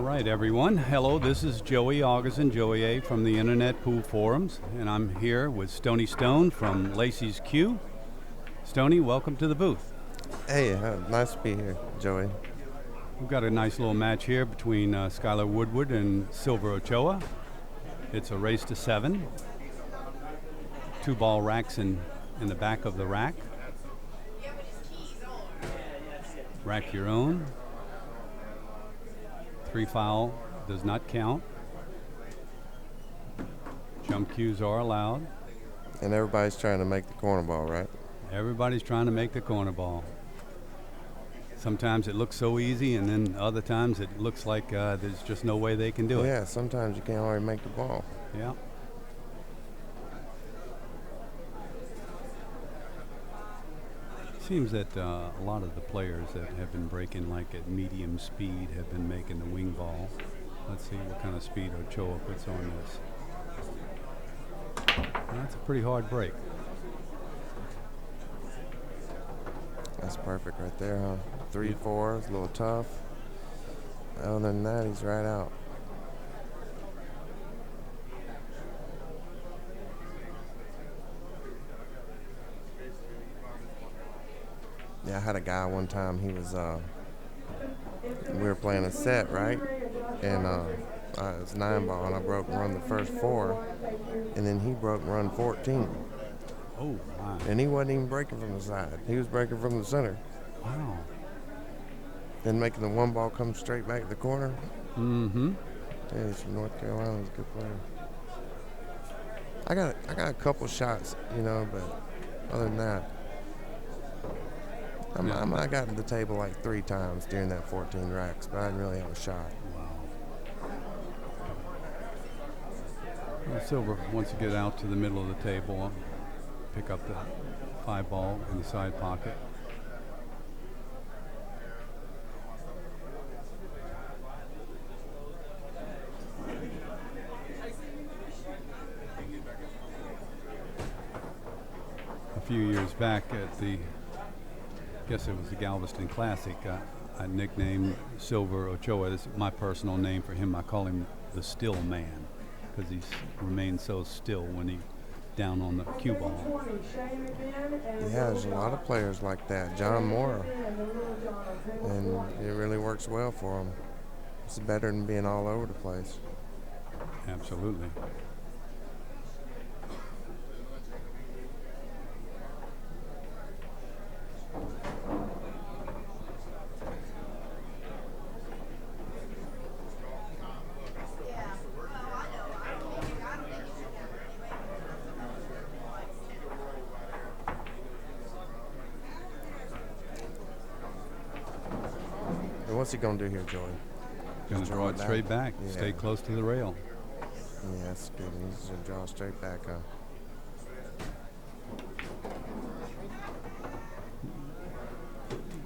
right, everyone. Hello, this is Joey Augustin, Joey A. from the Internet Pool Forums, and I'm here with Stony Stone from Lacey's Q. Stony, welcome to the booth. Hey, nice to be here, Joey. We've got a nice little match here between Skyler Woodward and Sylver Ochoa. It's a race to 7. 2-ball racks in the back of the rack. Rack your own. 3 foul does not count. Jump cues are allowed. And everybody's trying to make the corner ball, right? Everybody's trying to make the corner ball. Sometimes it looks so easy, and then other times it looks like there's just no way they can do it. Yeah, sometimes you can't already make the ball. Yeah. Seems that a lot of the players that have been breaking like at medium speed have been making the wing ball. Let's see what kind of speed Ochoa puts on this. That's a pretty hard break. That's perfect right there, huh? 3-4, it's a little tough. Other than that, he's right out. Yeah, I had a guy one time, he was, we were playing a set, right? And it was 9-ball, and I broke and run the first 4, and then he broke and run 14. Oh, wow. And he wasn't even breaking from the side. He was breaking from the center. Wow. Then making the 1 ball come straight back to the corner. Mm-hmm. Yeah, he's from North Carolina. He's a good player. I got a couple shots, you know, but other than that, I got to the table like 3 times during that 14 racks, but I didn't really have a shot. Wow. Well, Sylver wants to get out to the middle of the table, pick up the 5-ball in the side pocket. A few years back at the, I guess it was the Galveston Classic, I nicknamed Sylver Ochoa. This is my personal name for him. I call him the still man because he's remained so still when he down on the cue ball. Yeah, there's a lot of players like that. John Moore, and it really works well for him. It's better than being all over the place. Absolutely. What's he going to do here, Joey? Going to draw it straight back. Yeah. Stay close to the rail. Yeah, that's good. He's going to draw straight back, huh?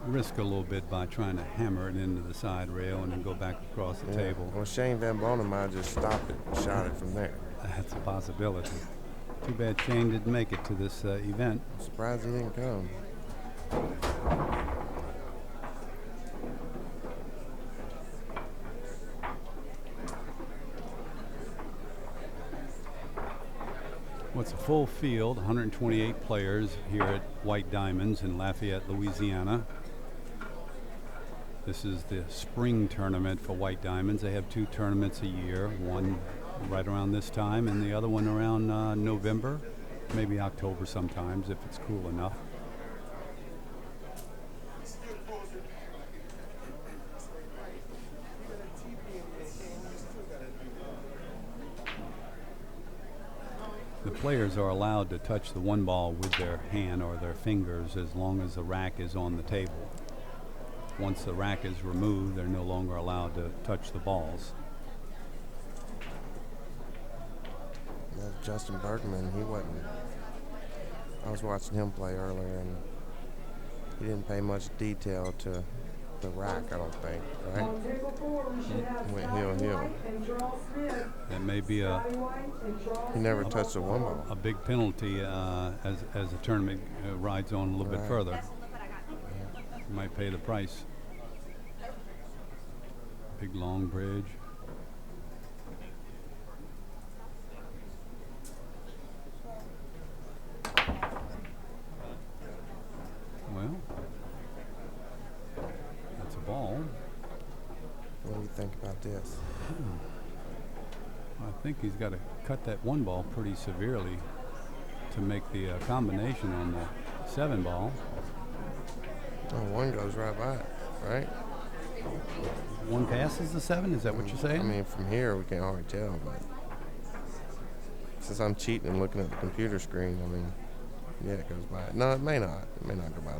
Risk a little bit by trying to hammer it into the side rail and then go back across the table. Well, Shane Van Bonen might have just stopped it and shot it from there. That's a possibility. Too bad Shane didn't make it to this event. I'm surprised he didn't come. Well, it's a full field, 128 players here at White Diamonds in Lafayette, Louisiana. This is the spring tournament for White Diamonds. They have 2 tournaments a year, one right around this time and the other one around November, maybe October sometimes if it's cool enough. The players are allowed to touch the 1 ball with their hand or their fingers as long as the rack is on the table. Once the rack is removed, they're no longer allowed to touch the balls. Justin Bergman, he wasn't. I was watching him play earlier, and he didn't pay much detail to the rack, I don't think, right? He went heel. That may be he never touched the 1 ball. A big penalty as the tournament rides on a little bit further. You might pay the price. Big long bridge. Well, that's a ball. What do you think about this? I think he's got to cut that one ball pretty severely to make the combination on the 7 ball. Oh, one goes right by it, right? One passes the 7? Is that what you're saying? I mean, from here we can't hardly tell, but since I'm cheating and looking at the computer screen, I mean, yeah, it goes by it. No, it may not. It may not go by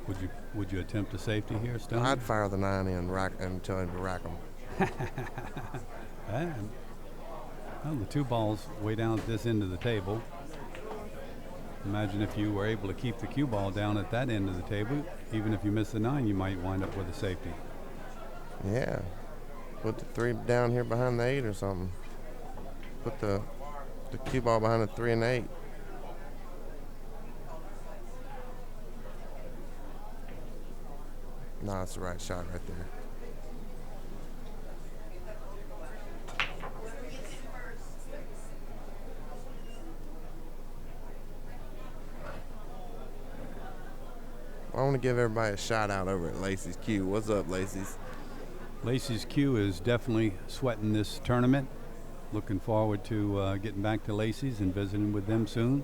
there. Would you attempt a safety here, Stone? I'd fire the 9 in and tell him to rack them. Well, the 2 balls way down at this end of the table. Imagine if you were able to keep the cue ball down at that end of the table. Even if you miss the 9, you might wind up with a safety. Yeah. Put the 3 down here behind the 8 or something. Put the cue ball behind the 3 and 8. No, that's the right shot right there. I want to give everybody a shout out over at Lacey's Q. What's up, Lacey's? Lacey's Q is definitely sweating this tournament. Looking forward to getting back to Lacey's and visiting with them soon.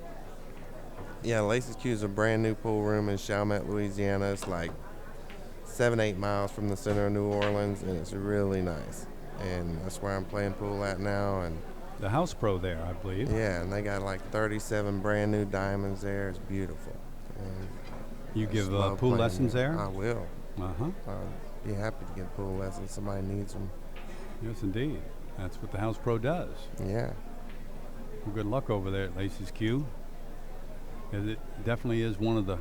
Yeah, Lacey's Q is a brand new pool room in Chalmette, Louisiana. It's like 7-8 miles from the center of New Orleans, and it's really nice. And that's where I'm playing pool at now. And the House Pro there, I believe. yeah, and they got like 37 brand new diamonds there. It's beautiful. And you give pool lessons there? I will. Uh-huh. I'd be happy to give pool lessons. Somebody needs them. Yes, indeed. That's what the House Pro does. Yeah. Well, good luck over there at Lacey's Q. It definitely is one of the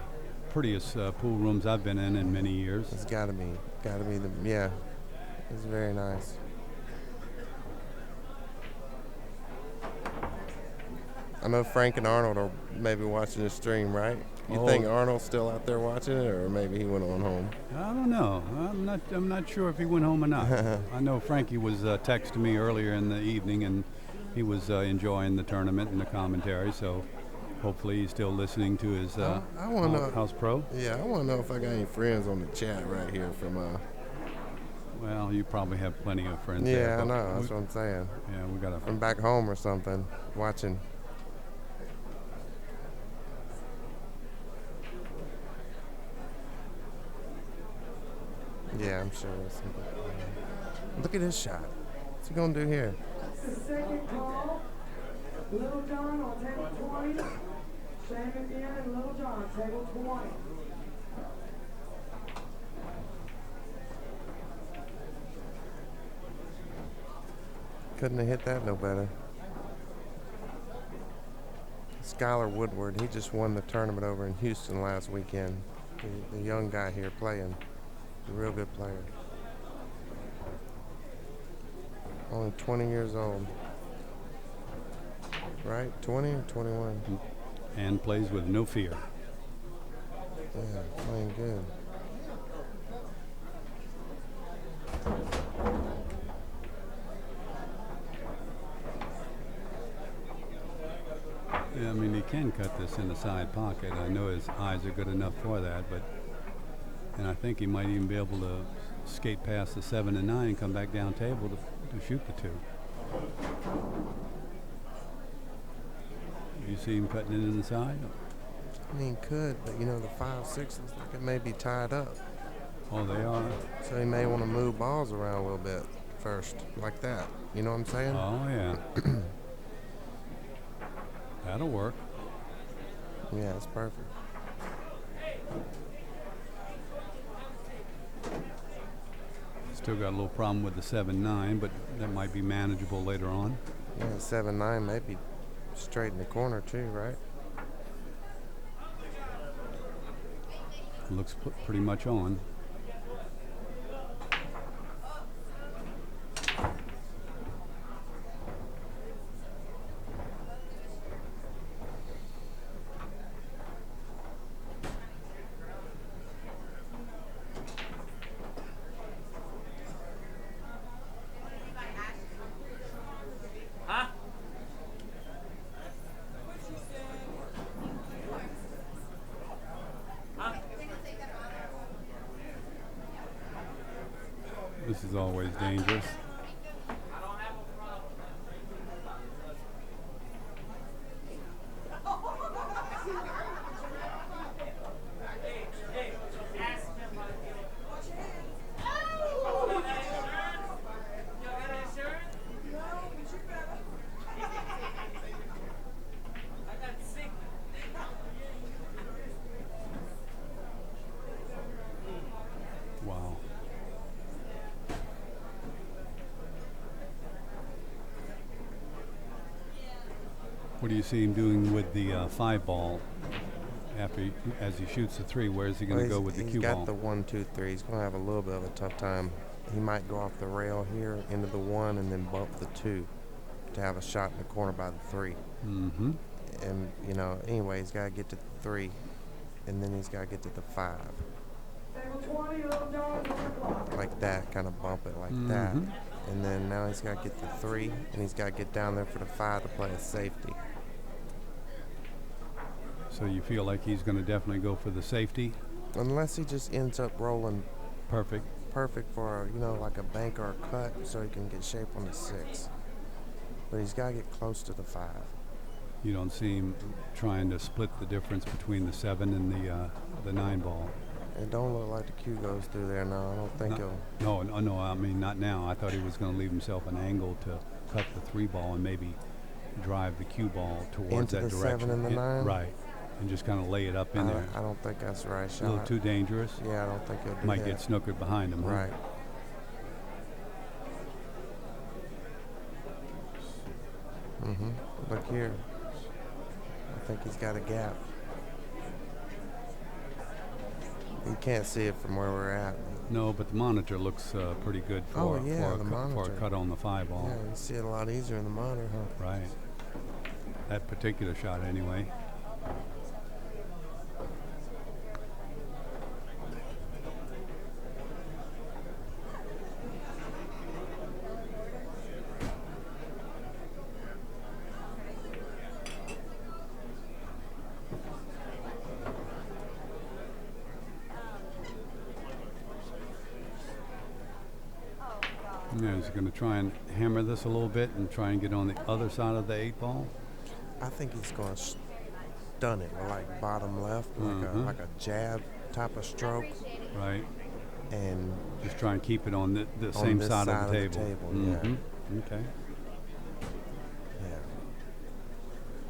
prettiest pool rooms I've been in many years. It's got to be. Got to be the, yeah. It's very nice. I know Frank and Arnold are maybe watching the stream, right? You think Arnold's still out there watching it, or maybe he went on home? I don't know. I'm not sure if he went home or not. I know Frankie was texting me earlier in the evening, and he was enjoying the tournament and the commentary. So hopefully he's still listening to his House Pro. Yeah, I want to know if I got any friends on the chat right here from. Well, you probably have plenty of friends. Yeah, there, I know. That's what I'm saying. Yeah, we got from back home or something watching. Yeah, I'm sure. Look at this shot. What's he gonna do here? That's the second call. Little John on table 20. Sam again and Little John, table 20. Couldn't have hit that no better. Skyler Woodward, he just won the tournament over in Houston last weekend. The young guy here playing. A real good player. Only 20 years old. Right? 20 or 21? And plays with no fear. Yeah, playing good. Yeah, I mean, he can cut this in the side pocket. I know his eyes are good enough for that, and I think he might even be able to skate past the 7 and 9 and come back down table to shoot the 2. You see him cutting it in the side? I mean, could, but you know, the 5-6 looks like it may be tied up. Oh, they are? So he may want to move balls around a little bit first, like that. You know what I'm saying? Oh, yeah. That'll work. Yeah, it's perfect. Still got a little problem with the 7-9, but that might be manageable later on. Yeah, 7-9 may be straight in the corner too, right? Looks pretty much on. This is always dangerous. Wow. What do you see him doing with the 5 ball as he shoots the 3? Where is he going to go with the cue ball? He's got the 1, 2, 3. He's going to have a little bit of a tough time. He might go off the rail here into the 1 and then bump the 2 to have a shot in the corner by the 3. Mm-hmm. And, you know, anyway, he's got to get to the 3, and then he's got to get to the 5. Like that, kind of bump it like that. And then now he's got to get the 3, and he's got to get down there for the 5 to play a safety. So you feel like he's going to definitely go for the safety? Unless he just ends up rolling Perfect. for, you know, like a bank or a cut so he can get shape on the 6. But he's got to get close to the 5. You don't see him trying to split the difference between the 7 and the 9 ball. It don't look like the cue goes through there now. I don't think he'll. No, I mean, not now. I thought he was going to leave himself an angle to cut the 3 ball and maybe drive the cue ball towards Into that the direction. 7 and the 9? Right. And just kind of lay it up in there. I don't think that's the right shot. A little too dangerous. Yeah, I don't think he'll do Might that. get snookered behind him. Huh? Right. Look here. I think he's got a gap. You can't see it from where we're at. No, but the monitor looks pretty good for, for a cut on the 5 ball. Yeah, you see it a lot easier in the monitor, huh? Right. That particular shot, anyway. Yeah, he's going to try and hammer this a little bit and try and get on the other side of the 8 ball. I think he's going to stun it, like bottom left, like a jab type of stroke. Right. And just try and keep it on the same side of the table. Yeah. Okay. Yeah.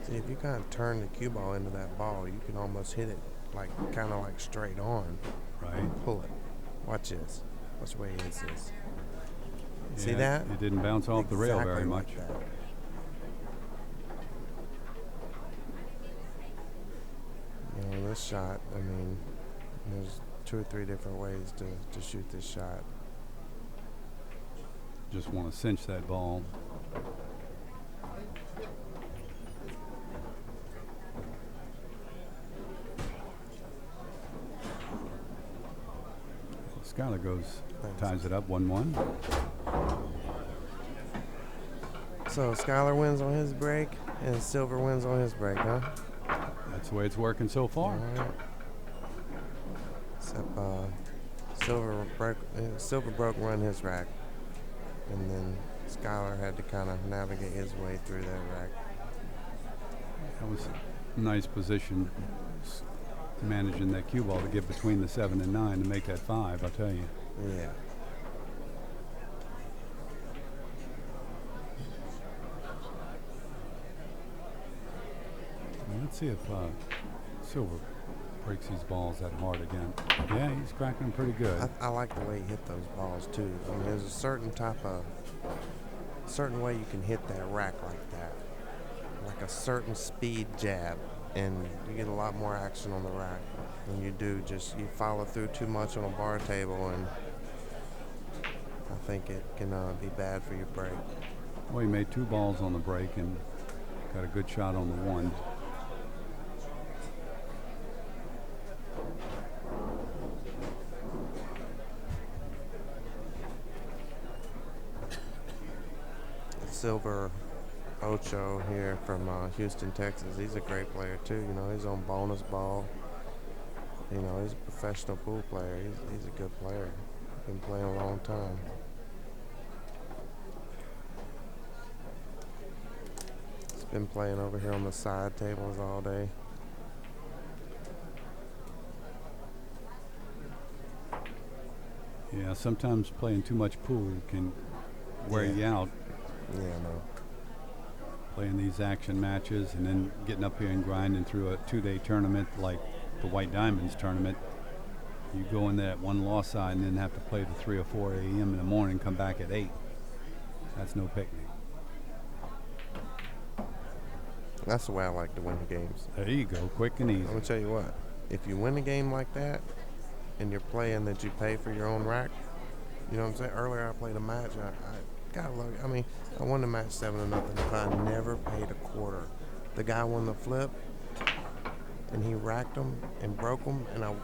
See, if you kind of turn the cue ball into that ball, you can almost hit it like kind of like straight on. Right. Pull it. Watch this. Watch the way he hits this. Yeah, see that? It didn't bounce off the rail very much. Like that. You know, this shot, I mean, there's 2 or 3 different ways to shoot this shot. Just want to cinch that ball. Skyler ties it up 1-1. So Skyler wins on his break, and Sylver wins on his break, huh? That's the way it's working so far. All right. Except Sylver broke run his rack, and then Skyler had to kind of navigate his way through that rack. That was a nice position, managing that cue ball to get between the 7 and 9 to make that 5, I'll tell you. Yeah. Let's see if Sylver breaks these balls that hard again. Yeah, he's cracking them pretty good. I like the way he hit those balls too. I mean, there's a certain way you can hit that rack like that, like a certain speed jab, and you get a lot more action on the rack than you do just you follow through too much on a bar table, and I think it can be bad for your break. Well, he made 2 balls on the break and got a good shot on the 1. Sylver Ochoa here from Houston, Texas. He's a great player too. You know, he's on bonus ball. You know, he's a professional pool player. He's a good player. Been playing a long time. Been playing over here on the side tables all day. Yeah, sometimes playing too much pool can wear you out. Yeah, no. Playing these action matches and then getting up here and grinding through a 2-day tournament like the White Diamonds tournament. You go in there at one loss side and then have to play to 3 or 4 a.m. in the morning, come back at 8. That's no picnic. That's the way I like to win the games. There you go, quick and easy. I'm going to tell you what. If you win a game like that and you're playing that you pay for your own rack, you know what I'm saying? Earlier I played a match. I gotta look. I mean, I won the match 7-0, but I never paid a quarter. The guy won the flip, and he racked them and broke them, and I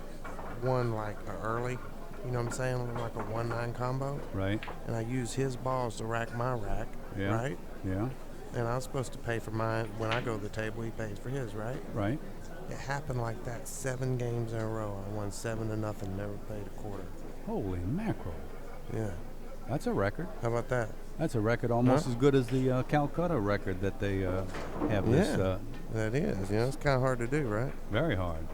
won like early. You know what I'm saying? Like a 1-9 combo. Right. And I used his balls to rack my rack. Yeah. Right. Yeah. And I was supposed to pay for mine. When I go to the table, he pays for his. Right. Right. It happened like that 7 games in a row. I won 7-0, never paid a quarter. Holy mackerel. Yeah. That's a record. How about that? That's a record almost as good as the Calcutta record that they have this. That is. You know, it's kind of hard to do, right? Very hard.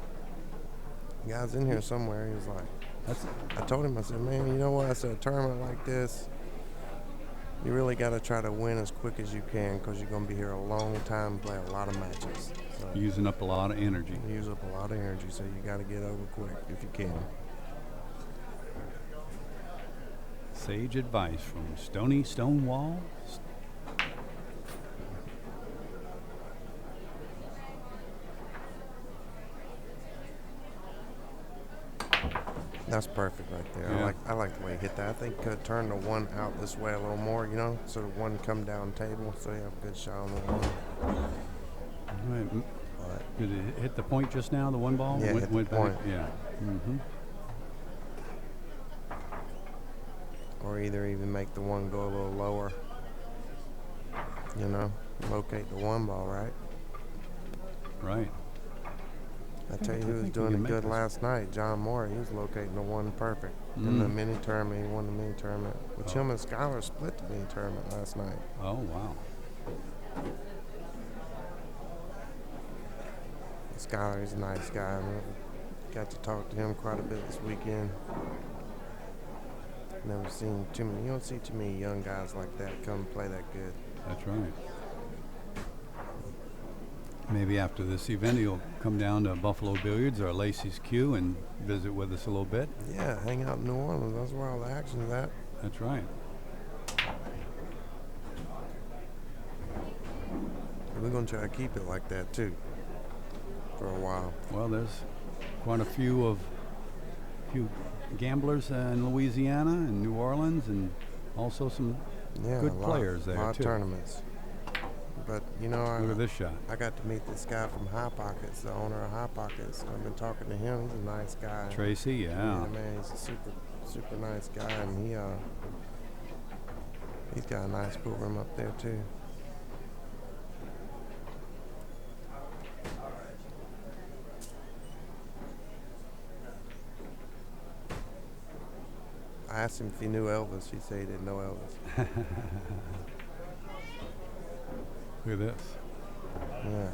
The guy's in here somewhere. He was like, That's I told him, I said, man, you know what? I said, a tournament like this, you really got to try to win as quick as you can because you're going to be here a long time and play a lot of matches. So using up a lot of energy. use up a lot of energy, so you got to get over quick if you can. Sage advice from Stony Stone Wall. That's perfect right there. Yeah. I like the way he hit that. I think could turn the one out this way a little more, you know, so the one come down table, so you have a good shot on the one. Right. But Did it hit the point just now, the one ball? Yeah, hit the back? point. Yeah. Mm-hmm. or either even make the one go a little lower. You know, locate the one ball, right? Right. I tell you who was think we doing can it make good this. last night. John Moore. He was locating the one perfect in the mini tournament. He won the mini tournament. Which him and Skyler split the mini tournament last night. Oh, wow. Skyler, he's a nice guy. I got to talk to him quite a bit this weekend. Never seen too many. You don't see too many young guys like that come and play that good. That's right. Maybe after this event, he'll come down to Buffalo Billiards or Lacey's Q and visit with us a little bit. Yeah, hang out in New Orleans. That's where all the action's at. That's right. We're going to try to keep it like that, too, for a while. Well, there's quite a few gamblers in Louisiana and New Orleans, and also some good players there, a lot too. of tournaments. But, you know, Look at this shot. I got to meet this guy from High Pockets, the owner of High Pockets. I've been talking to him. He's a nice guy. Tracy, yeah. Man, he's a super nice guy, and he's got a nice pool room up there too. I asked him if he knew Elvis. He said he didn't know Elvis. Look at this. Yeah.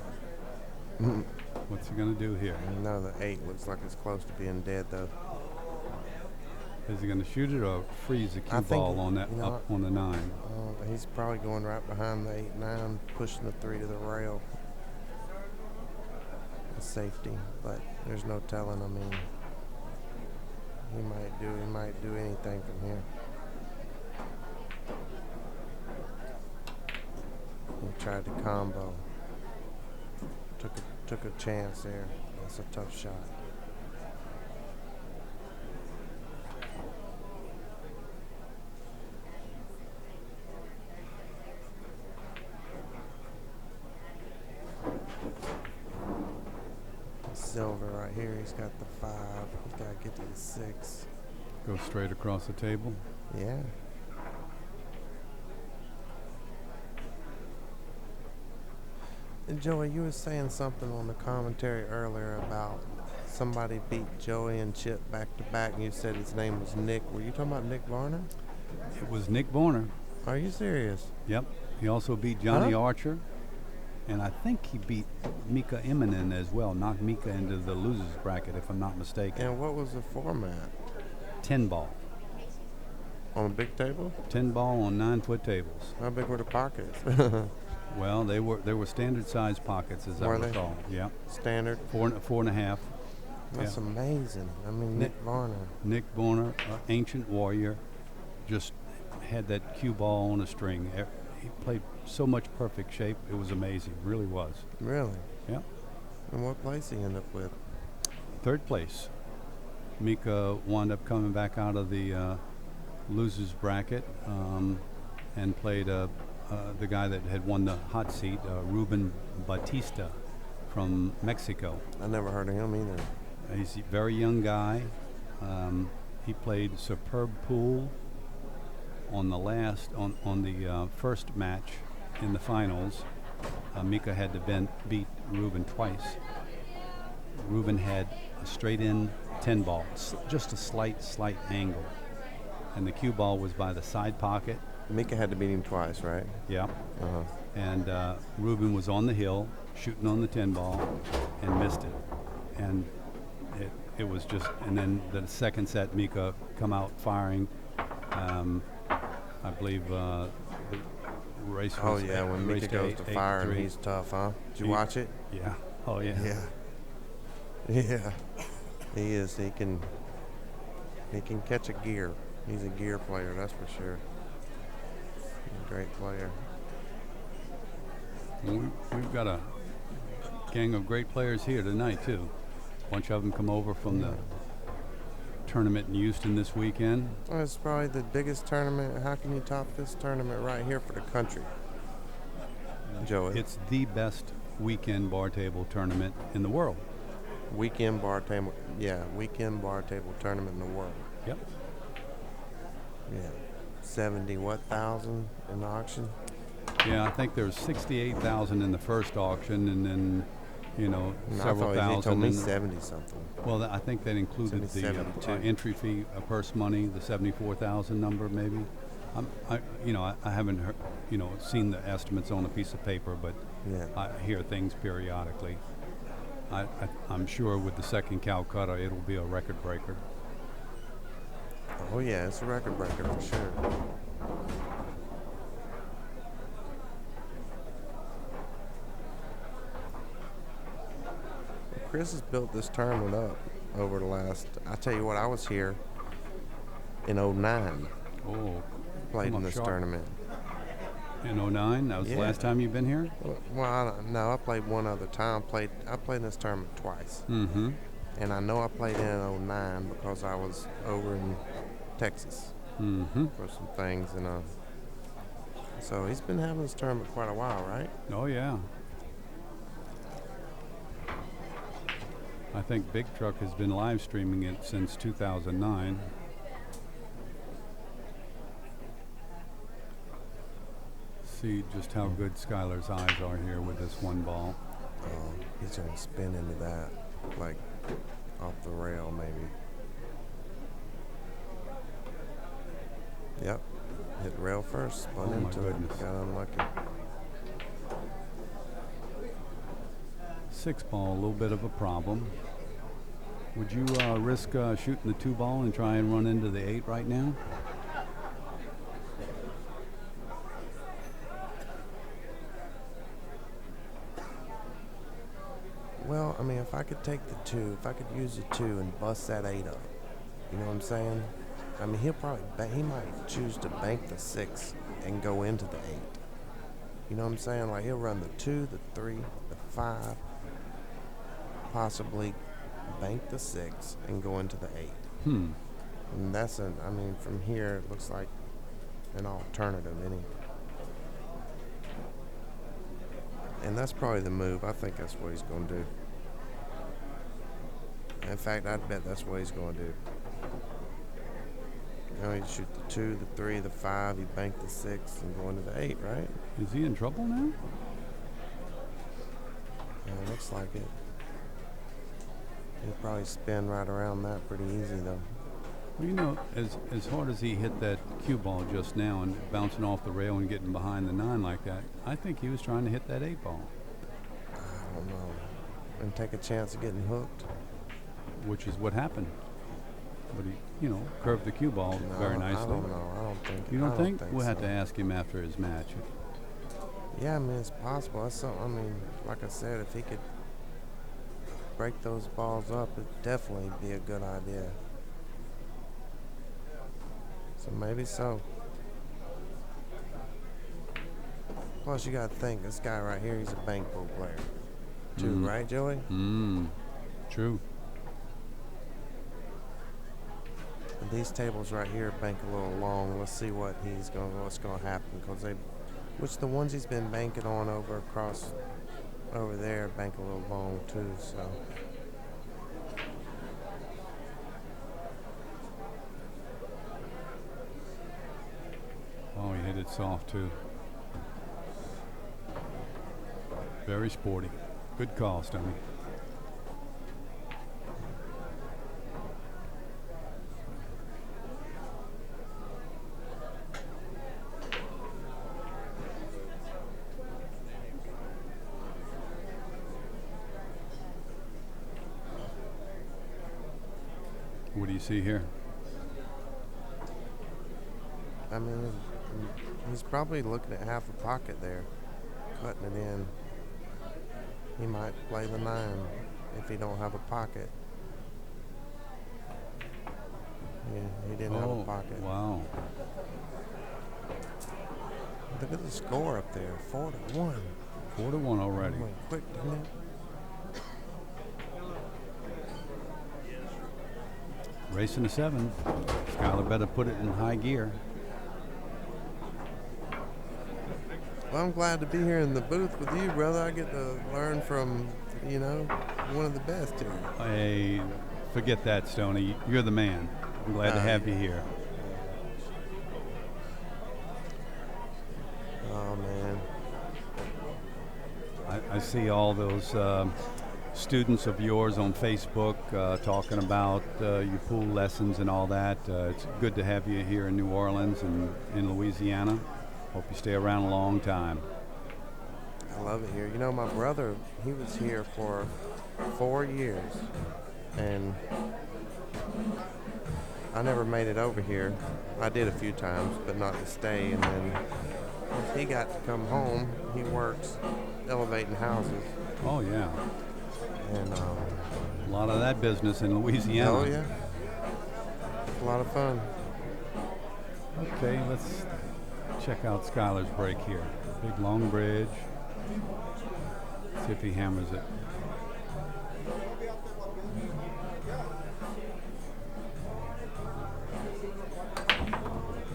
What's he going to do here? No, the 8 looks like it's close to being dead, though. Is he going to shoot it or freeze the cue I think ball on that up on the 9? He's probably going right behind the 8-9, pushing the 3 to the rail. The safety, but there's no telling. I mean, he might do anything from here. He tried to combo. Took a chance there. That's a tough shot. Sylver right here. He's got the 5. He's got to get to the 6. Go straight across the table. Yeah. And Joey, you were saying something on the commentary earlier about somebody beat Joey and Chip back to back, and you said his name was Nick. Were you talking about Nick Varner? It was Nick Borner. Are you serious? Yep. He also beat Johnny Archer. and I think he beat Mika Immonen as well, knocked Mika into the losers bracket, if I'm not mistaken. And what was the format? 10 ball. On a big table? 10 ball on 9-foot tables. How big were the pockets? Well, they were standard size pockets, as Were I they? recall. Yeah, Standard? 4.5. That's Yeah. amazing. I mean, Nick Varner. Nick Warner, ancient warrior, just had that cue ball on a string. He played so much perfect shape. It was amazing. Really was. Really? Yeah. And what place he end up with? Third place. Mika wound up coming back out of the losers bracket and played the guy that had won the hot seat, Ruben Batista from Mexico. I never heard of him either. He's a very young guy. He played superb pool on the first match in the finals. Mika had to beat Ruben twice. Ruben had a straight-in 10 ball, just a slight angle, and the cue ball was by the side pocket. Mika had to beat him twice, right? Yeah. Uh-huh. And Ruben was on the hill shooting on the 10 ball and missed it. And it was just, and then the second set, Mika come out firing. I believe the race Oh, was yeah, when Mika goes to fire and he's tough, huh? Did you watch it? Yeah. Oh, yeah. Yeah. Yeah. He is. He can catch a gear. He's a gear player, that's for sure. He's a great player. We've got a gang of great players here tonight, too. A bunch of them come over from the tournament in Houston this weekend. Well, it's probably the biggest tournament. How can you top this tournament right here for the country, Joey? It's the best weekend bar table tournament in the world. Weekend bar table tournament in the world. Yep. Yeah. 70,000 in the auction? Yeah, I think there's 68,000 in the first auction, and then, No, several he thousand. told me in 70-something. Well, I think that included the 72. entry fee, purse money, the 74,000 number, maybe. I haven't heard, seen the estimates on a piece of paper, but Yeah. I hear things periodically. I'm sure with the second Calcutta, it'll be a record breaker. Oh, yeah, it's a record breaker for sure. Chris has built this tournament up over the last, I tell you what, I was here in 09, Oh, played come in up this sharp. tournament. In 09, that was the Yeah. last time you've been here? Well, no, I played one other time. I played in this tournament twice. Mm-hmm. And I know I played in 09 because I was over in Texas Mm-hmm. for some things. And so he's been having this tournament quite a while, right? Oh, yeah. I think Big Truck has been live streaming it since 2009. See just how good Skyler's eyes are here with this one ball. He's going to spin into that, like off the rail maybe. Yep. Hit rail first, spun Oh, my into it, goodness. got unlucky. 6 ball, a little bit of a problem. Would you risk shooting the 2 ball and try and run into the 8 right now? Well, I mean, if I could take the 2, if I could use the 2 and bust that 8 up, you know what I'm saying? I mean, he might choose to bank the 6 and go into the 8. You know what I'm saying? Like, he'll run the 2, the 3, the 5, possibly bank the 6 and go into the 8. And from here, it looks like an alternative anyway. And that's probably the move. I think that's what he's going to do. In fact, I'd bet that's what he's going to do. He'd shoot the 2, the 3, the 5, he banked the 6, and go into the 8, right? Is he in trouble now? Yeah, it looks like it. He'll probably spin right around that pretty easy, though. Well, as hard as he hit that cue ball just now and bouncing off the rail and getting behind the 9 like that, I think he was trying to hit that 8 ball. I don't know, and take a chance of getting hooked. which is what happened. But he, curved the cue ball very nicely. I don't know. I don't think. You don't think? We'll so. have to ask him after his match. Yeah, I mean, it's possible. That's something. I mean, like I said, if he could break those balls up, it'd definitely be a good idea. So maybe so. Plus, you got to think, this guy right here, he's a bankroll player, too, right, Joey? True. And these tables right here bank a little long. Let's see what's going to happen, because which the ones he's been banking on over there bank a little long too. So. Oh, he hit it soft too. Very sporty. Good call, Stony. What do you see here? I mean, he's probably looking at half a pocket there, cutting it in. He might play the 9 if he don't have a pocket. Yeah, he didn't have a pocket. Wow. Look at the score up there, 4-1. 4-1 already. Went quick, didn't it? Racing to 7. Skyler better put it in high gear. Well, I'm glad to be here in the booth with you, brother. I get to learn from, one of the best here. Hey, forget that, Stoney. You're the man. I'm glad to have you here. Oh, man. I see all those students of yours on Facebook talking about your pool lessons and all that. It's good to have you here in New Orleans and in Louisiana. Hope you stay around a long time. I love it here. My brother, he was here for 4 years, and I never made it over here. I did a few times, but not to stay. And then once he got to come home, he works elevating houses. Oh, yeah. And a lot of that business in Louisiana. Oh, yeah. It's a lot of fun. Okay, let's check out Skyler's break here. Big long bridge. See if he hammers it.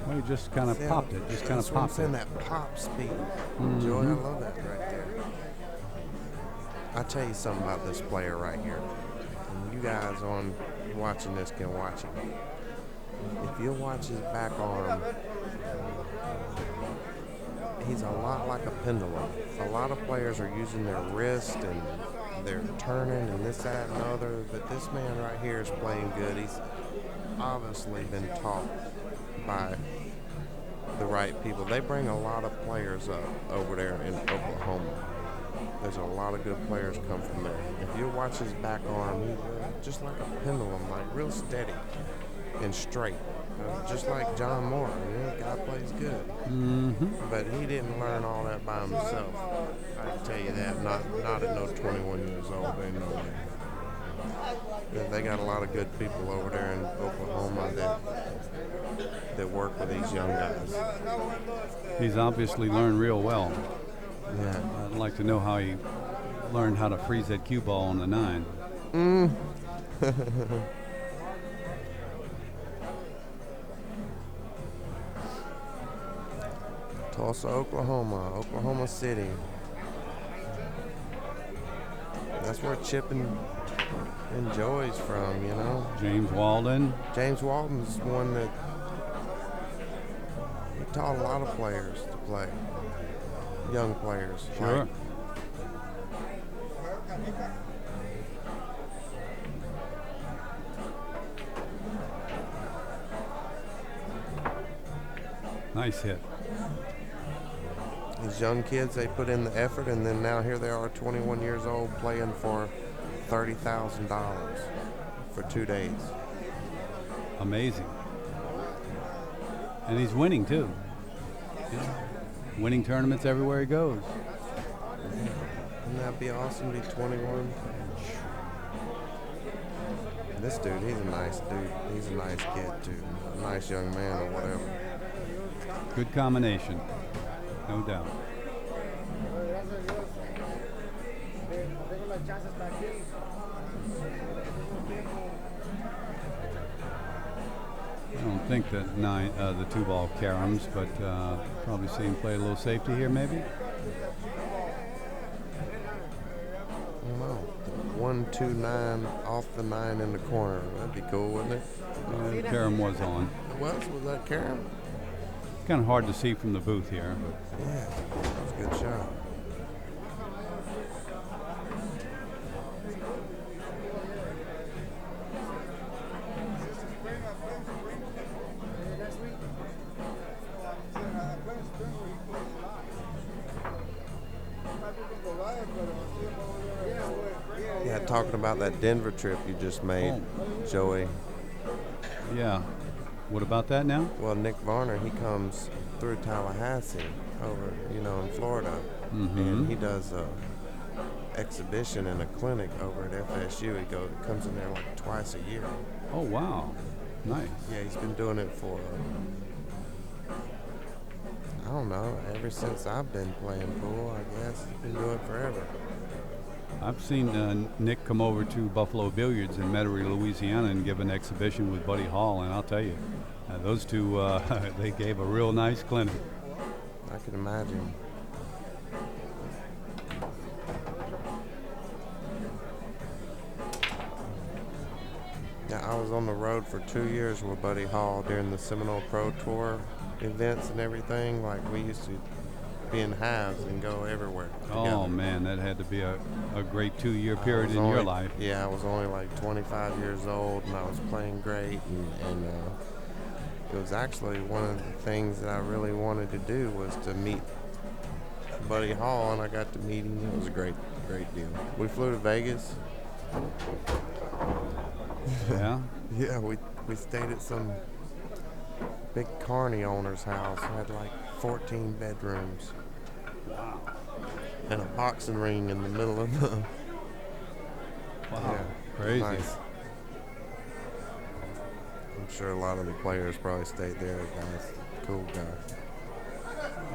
Well, he just kind of popped it. Just kind of popped it. That pop speed. Joy, I love that right there. I'll tell you something about this player right here. And you guys on watching this can watch him. If you watch his back arm, he's a lot like a pendulum. A lot of players are using their wrist and they're turning and this, that, and other, but this man right here is playing good. He's obviously been taught by the right people. They bring a lot of players up over there in Oklahoma. There's a lot of good players come from there. If you watch his back arm, he's just like a pendulum, like real steady and straight. Just like John Moore, the guy plays good. But he didn't learn all that by himself. I can tell you that. Not at no 21 years old. They got a lot of good people over there in Oklahoma that work with these young guys. He's obviously learned real well. Yeah. I'd like to know how he learned how to freeze that cue ball on the 9. Tulsa, Oklahoma City. That's where Chip and Joey's from, James Walden. James Walden's one that he taught a lot of players to play, young players. Sure. Nice hit. these young kids, they put in the effort, and then now here they are, 21 years old, playing for $30,000 for 2 days. Amazing. And he's winning too. Yeah. Winning tournaments everywhere he goes. Wouldn't that be awesome to be 21? This dude, he's a nice dude. He's a nice kid too. A nice young man or whatever. Good combination, no doubt. I don't think that the 2-ball caroms, but probably see him play a little safety here, maybe. I don't know. 1, 2, 9 off the 9 in the corner. That'd be cool, wouldn't it? The carom was on. Was that carom? It's kind of hard to see from the booth here. Yeah, that was a good shot. Yeah, talking about that Denver trip you just made, Joey. Yeah. What about that now? Well, Nick Varner, he comes through Tallahassee over, in Florida. Mm-hmm. And he does a exhibition and a clinic over at FSU. He comes in there like twice a year. Oh, wow. Nice. Yeah, he's been doing it for, I don't know, ever since I've been playing pool, I guess. He's been doing it forever. I've seen Nick come over to Buffalo Billiards in Metairie, Louisiana, and give an exhibition with Buddy Hall, and I'll tell you, those two, they gave a real nice clinic. I can imagine. Yeah, I was on the road for 2 years with Buddy Hall during the Seminole Pro Tour events and everything. Like, we used to be in halves and go everywhere together. Oh, man, that had to be a great 2-year period in your life. Yeah, I was only like 25 years old, and I was playing great, and it was actually one of the things that I really wanted to do was to meet Buddy Hall, and I got to meet him. It was a great deal. We flew to Vegas. Yeah? Yeah, we stayed at some big carny owner's house. It had like 14 bedrooms. Wow. And a boxing ring in the middle of the... Wow. Yeah, Crazy. nice. I'm sure a lot of the players probably stayed there. Guys, cool guy.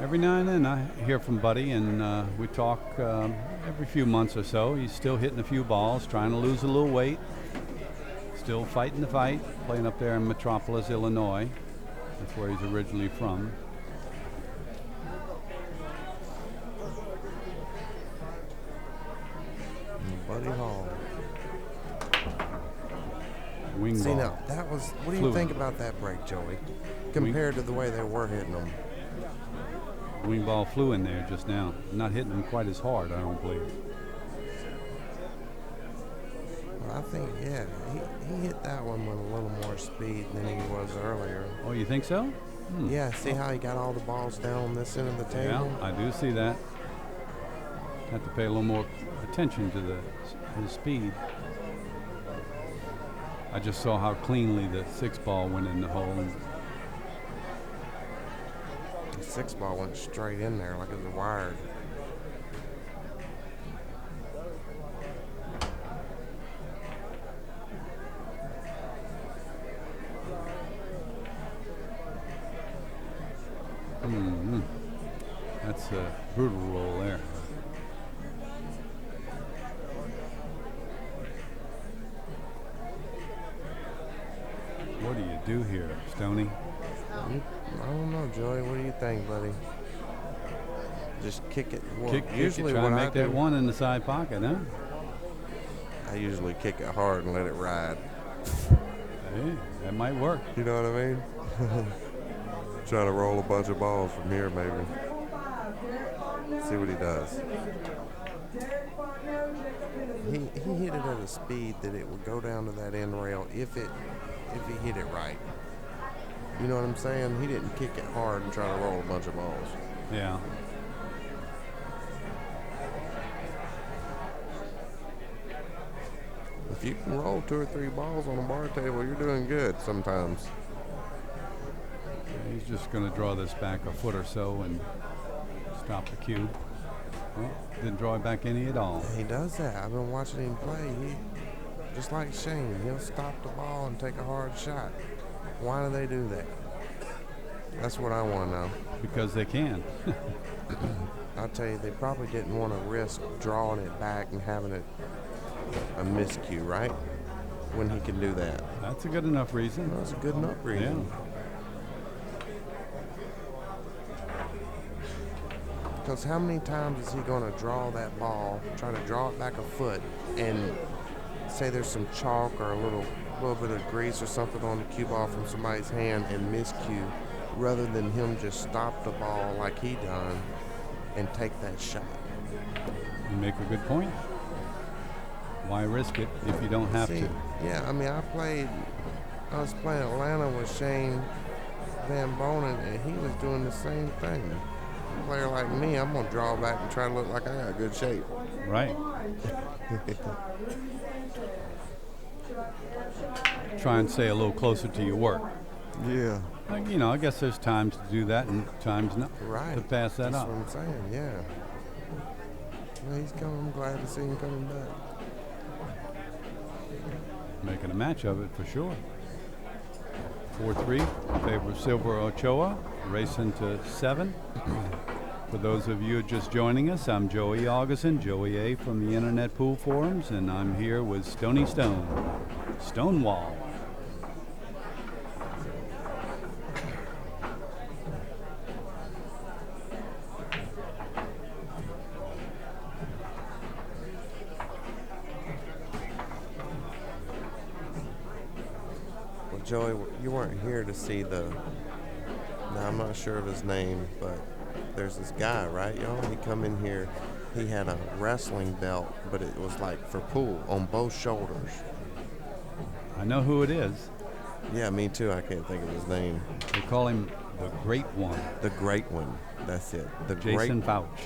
Every now and then I hear from Buddy, and we talk every few months or so. He's still hitting a few balls, trying to lose a little weight. Still fighting the fight, playing up there in Metropolis, Illinois. That's where he's originally from. Buddy Hall. Wing See, ball. now, that was... What do you think about that break, Joey, compared to the way they were hitting them? Wing ball flew in there just now. Not hitting them quite as hard, I don't believe. Well, I think, yeah, he hit that one with a little more speed than he was earlier. Oh, you think so? Yeah, see how he got all the balls down on this end of the table? Yeah, I do see that. Have to pay a little more attention to his speed. I just saw how cleanly the 6-ball went in the hole. The 6-ball went straight in there like it was wired. Mm-hmm. That's a brutal roll there. What do you do here, Stony? I don't know, Joey. What do you think, buddy? Just kick it. Well, Kick usually it, try what and I make that do, one in the side pocket, huh? I usually kick it hard and let it ride. Hey, that might work. You know what I mean? Try to roll a bunch of balls from here, maybe. See what he does. He hit it at a speed that it would go down to that end rail if he hit it right. You know what I'm saying? He didn't kick it hard and try to roll a bunch of balls. Yeah. if you can roll 2 or 3 balls on a bar table, you're doing good sometimes. He's just going to draw this back a foot or so and stop the cue. Well, didn't draw it back any at all. He does that. I've been watching him play. He, just like Shane, he'll stop the ball and take a hard shot. Why do they do that? That's what I want to know. Because they can. I'll tell you, they probably didn't want to risk drawing it back and having it a miscue, right? When he can do that. That's a good enough reason. That's a good enough reason. Yeah. Because how many times is he going to draw that ball, try to draw it back a foot, and say there's some chalk or a little bit of grease or something on the cue ball from somebody's hand and miscue, rather than him just stop the ball like he done and take that shot. You make a good point. Why risk it if you don't have to? Yeah, I mean, I was playing Atlanta with Shane Van Bonen, and he was doing the same thing. A player like me, I'm going to draw back and try to look like I got good shape. Right. Try and stay a little closer to your work. Yeah. Like, you know, I guess there's times to do that and times not Right. to pass that That's up. what I'm saying, yeah. Well, he's coming. I'm glad to see him coming back. Making a match of it for sure. 4-3 in favor of Sylver Ochoa, racing to 7. For those of you just joining us, I'm Joey Augustin, Joey A from the Internet Pool Forums, and I'm here with Stony Stone, Stonewall. Well, Joey, you weren't here to see now I'm not sure of his name, but there's this guy, right, y'all? He come in here, he had a wrestling belt, but it was like for pool on both shoulders. I know who it is. Yeah, me too. I can't think of his name. They call him the Great One. The Great One. That's it. The Jason Great Foutch.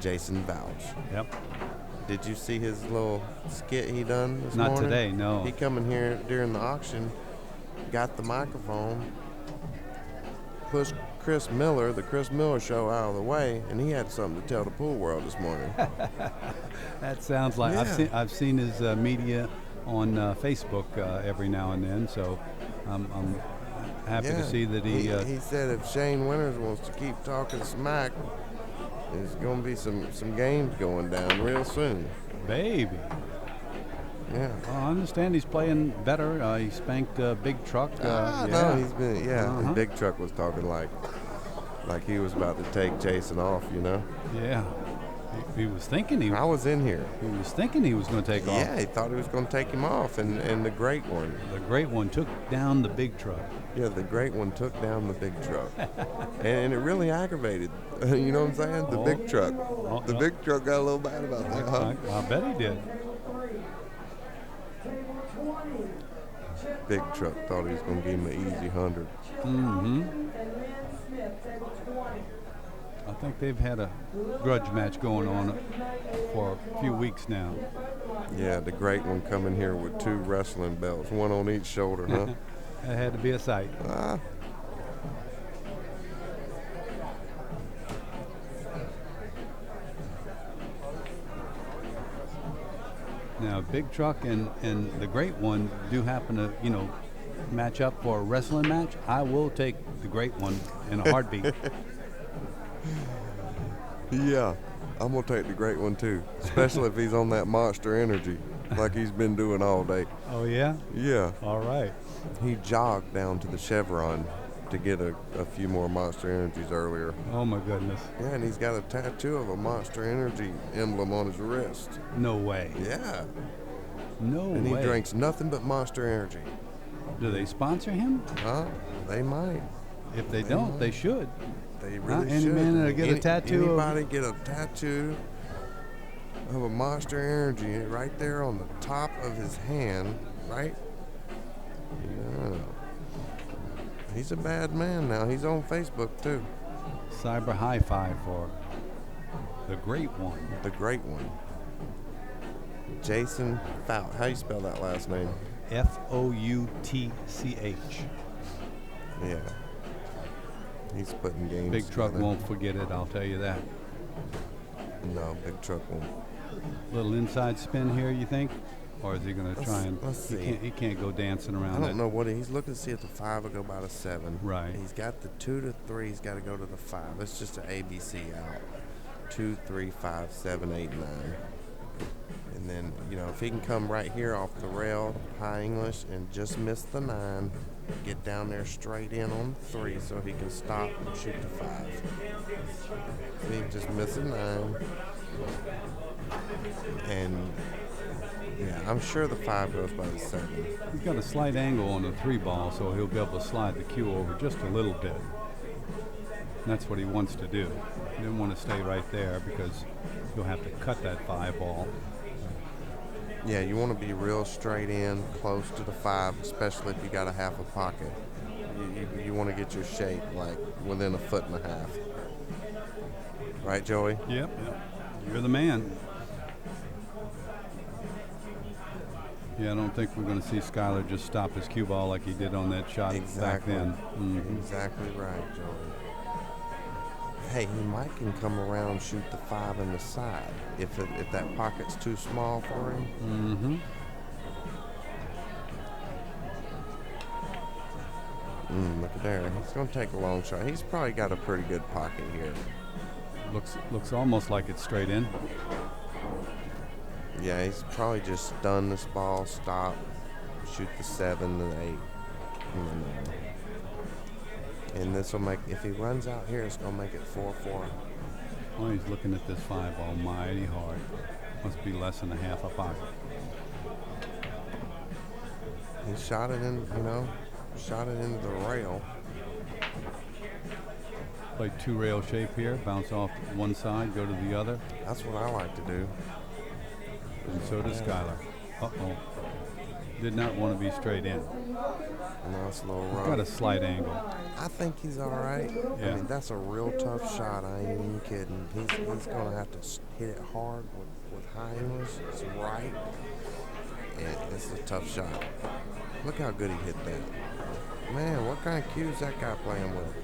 Jason Foutch. Yep. Did you see his little skit he done this Not morning? today, no. He come in here during the auction, got the microphone, pushed Chris Miller, the Chris Miller show, out of the way, and he had something to tell the pool world this morning. That sounds like I've seen his media on Facebook every now and then, so I'm happy to see that he said if Shane Winters wants to keep talking smack, there's going to be some games going down real soon. baby. Yeah. Well, I understand he's playing better. He spanked Big Truck. No, he's been, Uh-huh. Big Truck was talking like he was about to take Jason off, you know? Yeah. He was thinking I was in here. He was thinking he was going to take off. Yeah, he thought he was going to take him off, and the Great One. The Great One took down the Big Truck. Yeah, the Great One took down the Big Truck. and it really aggravated, you know what I'm saying? The Big Truck. The Big Truck got a little mad about that, huh? I bet he did. Big Truck thought he was going to give him an easy 100. Mm-hmm. I think they've had a grudge match going on for a few weeks now. Yeah, the Great One coming here with 2 wrestling belts, one on each shoulder, huh? That had to be a sight. Now, Big Truck and the Great One do happen to, match up for a wrestling match. I will take the Great One in a heartbeat. Yeah, I'm going to take the Great One too, especially if he's on that Monster Energy like he's been doing all day. Oh, yeah? Yeah. All right. He jogged down to the Chevron to get a few more Monster Energies earlier. Oh, my goodness. Yeah, and he's got a tattoo of a Monster Energy emblem on his wrist. No way. Yeah. No way. And he drinks nothing but Monster Energy. Do they sponsor him? Huh? They might. If they don't, they should. They really Any should. man that'll get a tattoo of- Anybody get a tattoo of a Monster Energy right there on the top of his hand, right? Yeah. He's a bad man now. He's on Facebook too. Cyber high five for the Great One. The Great One. Jason Foutch. How you spell that last name? Foutch. Yeah. He's putting games Big truck together. won't forget it, I'll tell you that. No, big truck won't. Little inside spin here, you think? Or is he going to Let's- try and... let's see. He can't go dancing around I don't that. know what he's looking to see if the 5 will go by the 7. Right. He's got the 2 to 3. He's got to go to the 5. It's just an ABC out. 2, 3, 5, 7, 8, 9. And then, you know, if he can come right here off the rail, high English, and just miss the 9, get down there straight in on the 3 so he can stop and shoot the 5. See, just miss a 9. And, yeah, I'm sure the 5 goes by the 7. He's got a slight angle on the 3 ball, so he'll be able to slide the cue over just a little bit. And that's what he wants to do. He didn't want to stay right there because he'll have to cut that 5 ball. Yeah, you want to be real straight in, close to the 5, especially if you got a half a pocket. You want to get your shape like within a 1.5 feet. Right, Joey? Yep. You're the man. Yeah, I don't think we're going to see Skyler just stop his cue ball like he did on that shot back then. Mhm. Exactly right, Joey. Hey, he might can come around and shoot the 5 in the side if that pocket's too small for him. Mm-hmm. Look at there. He's going to take a long shot. He's probably got a pretty good pocket here. Looks almost like it's straight in. Yeah, he's probably just stun this ball, stop, shoot the 7 and 8. And this will make, if he runs out here, it's going to make it 4-4. Oh, he's looking at this 5 ball mighty hard. Must be less than a half a pocket. He shot it in, shot it into the rail. Play 2 rail shape here, bounce off one side, go to the other. That's what I like to do. And so does Skyler. Uh-oh. Did not want to be straight in. And now it's a little He's rough. got a slight angle. I think he's all right. Yeah. I mean, that's a real tough shot. I ain't even kidding. He's going to have to hit it hard with high English. It's right. And it's a tough shot. Look how good he hit that. Man, what kind of cues that guy playing with?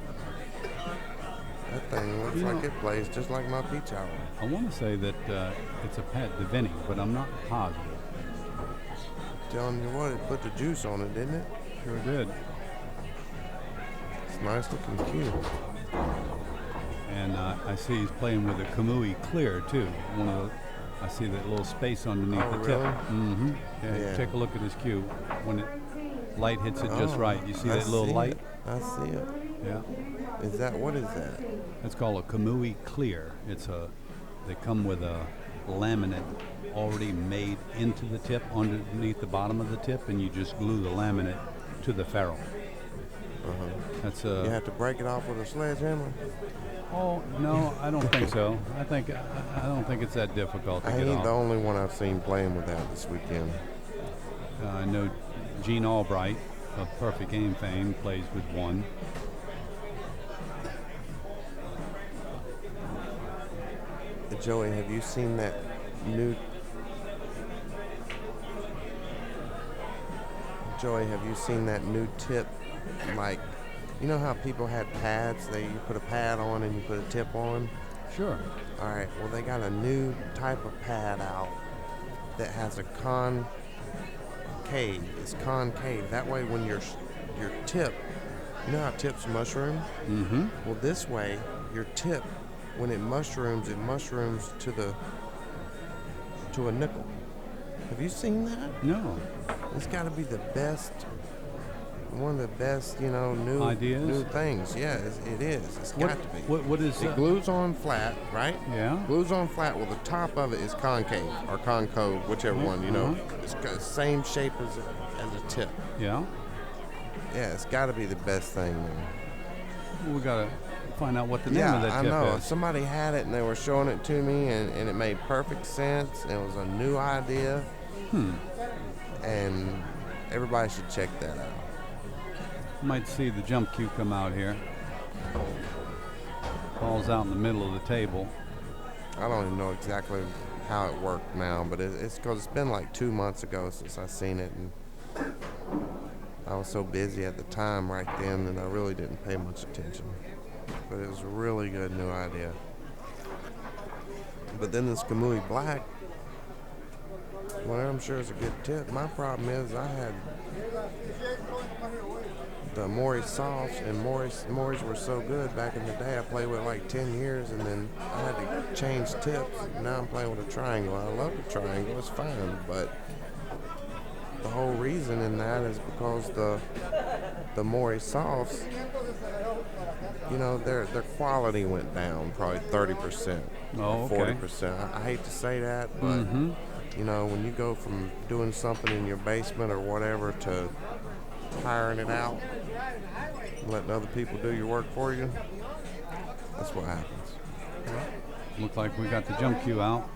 That thing looks like it plays just like my peach hour. I want to say that it's a Pat Deviney, but I'm not positive. Telling you what, it put the juice on it, didn't it? Sure did. It's a nice looking cue. And I see he's playing with a Kamui clear too. I see that little space underneath Oh, the tip. really? Mm-hmm. Yeah. Take a look at his cue. When light hits it just right, you see I that little see light? it. I see it. Yeah. What is that? It's called a Kamui clear. They come with a laminate already made into the tip, underneath the bottom of the tip, and you just glue the laminate to the ferrule. That's You have to break it off with a sledgehammer? Oh no, I don't think so. I don't think it's that difficult to I get ain't off. the only one I've seen playing with that this weekend. I know Gene Albright of Perfect Game fame plays with one. Joey, have you seen that new? Joey, have you seen that new tip? Like, you know how people had pads? You put a pad on and you put a tip on. Sure. All right. Well, they got a new type of pad out that has a concave. It's concave. That way, when your tip, you know how tips mushroom? Mm-hmm. Well, this way, your tip, when it mushrooms to a nickel. Have you seen that? No. It's got to be the best, one of the best, new Ideas? new things. Yeah, it is. It's got to be. What is It glues on flat, right? Yeah. Glues on flat. Well, the top of it is concave or concave, whichever one. It's got the same shape as a tip. Yeah. Yeah, it's got to be the best thing, man. Well, we gotta find out what the name of that I tip know. is. Somebody had it and they were showing it to me, and it made perfect sense. It was a new idea. And everybody should check that out. Might see the jump cue come out here. Ball's out in the middle of the table. I don't even know exactly how it worked now, but it's because it's been like 2 months ago since I seen it, and I was so busy at the time right then that I really didn't pay much attention. But it was a really good new idea. But then this Kamui Black, well, I'm sure it's a good tip. My problem is I had the Maury Softs, and Maury's were so good back in the day. I played with like 10 years, and then I had to change tips. Now I'm playing with a triangle. I love the triangle. It's fine, but the whole reason in that is because the Maury Softs, you know, their quality went down probably 30%, Oh, okay. 40%. I hate to say that, but you know, when you go from doing something in your basement or whatever to hiring it out, letting other people do your work for you, that's what happens. Look like we got the jump cue out.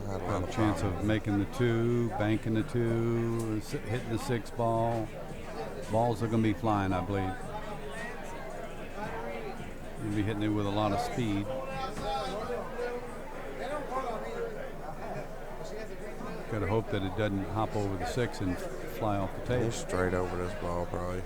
I had a lot Got of a chance problems. of making the 2, banking the 2, hitting the 6 ball. Balls are going to be flying, I believe. You'll be hitting it with a lot of speed. Got to hope that it doesn't hop over the 6 and fly off the table. He's straight over this ball probably.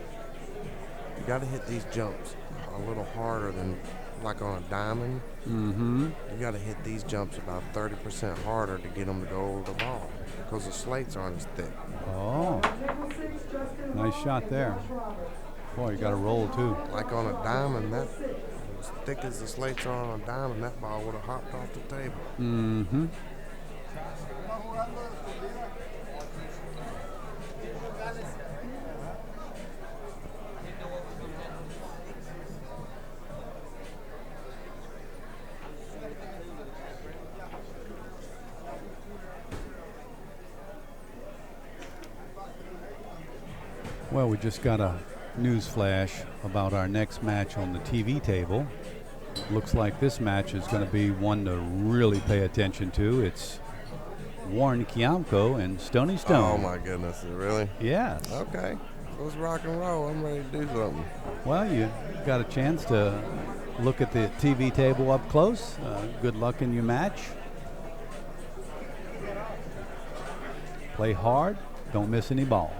You got to hit these jumps a little harder than like on a diamond. You got to hit these jumps about 30% harder to get them to go over the ball because the slates aren't as thick. Oh, nice shot there. Boy, you got to roll too. Like on a diamond, that as thick as the slates are on a diamond, that ball would have hopped off the table. Well, we just got a news flash about our next match on the TV table. Looks like this match is going to be one to really pay attention to. It's Warren Kiamco and Stony Stone. Oh my goodness, really? Yes. Okay, let's rock and roll. I'm ready to do something. Well, you got a chance to look at the TV table up close. Good luck in your match. Play hard. Don't miss any balls.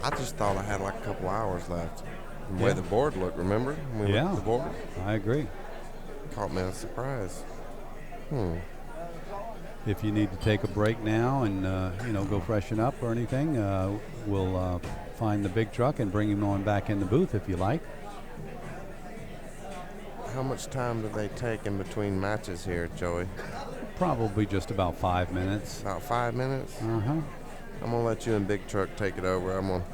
I just thought I had like a couple hours left. The Yeah. way the board looked, remember? When we Yeah. looked at the board? I agree. Caught me a surprise. If you need to take a break now and go freshen up or anything, we'll find the big truck and bring him on back in the booth if you like. How much time do they take in between matches here, Joey? Probably just about 5 minutes. About 5 minutes? Uh-huh. I'm going to let you and Big Truck take it over. I'm going to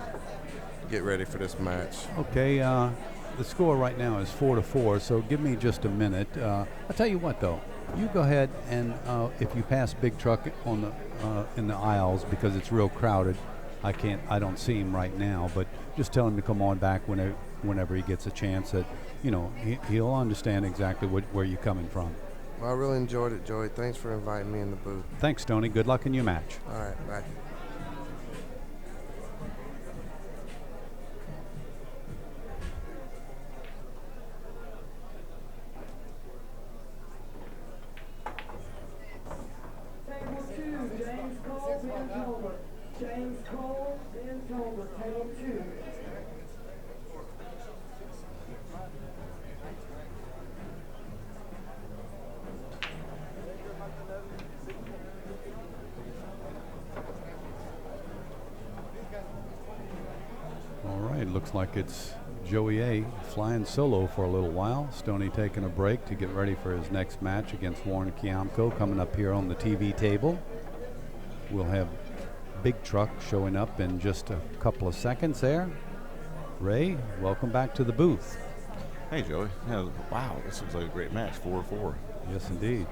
get ready for this match. Okay, the score right now is 4-4, so give me just a minute. I'll tell you what, though. You go ahead and if you pass Big Truck on the in the aisles because it's real crowded, I don't see him right now, but just tell him to come on back whenever he gets a chance. That he'll understand exactly where you're coming from. Well, I really enjoyed it, Joey. Thanks for inviting me in the booth. Thanks, Tony. Good luck in your match. All right, bye. Table 2, James Cole, Ben Tolbert. James Cole, Ben Tolbert, table 2. All right, looks like it's Joey A. flying solo for a little while. Stoney taking a break to get ready for his next match against Warren Kiamco coming up here on the TV table. We'll have Big Truck showing up in just a couple of seconds there. Ray, welcome back to the booth. Hey, Joey. Yeah, wow, this looks like a great match, 4-4. Yes, indeed.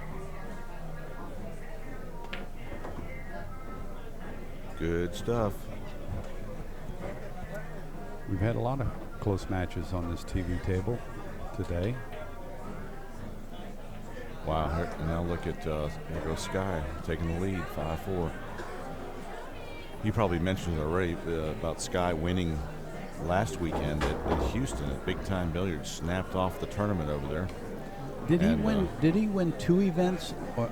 Good stuff. We've had a lot of close matches on this TV table today. Wow, and now look at there goes Sky taking the lead, 5-4. You probably mentioned it already about Sky winning last weekend at Houston at Big Time Billiards, snapped off the tournament over there. Did he And, win? Did he win 2 events? Or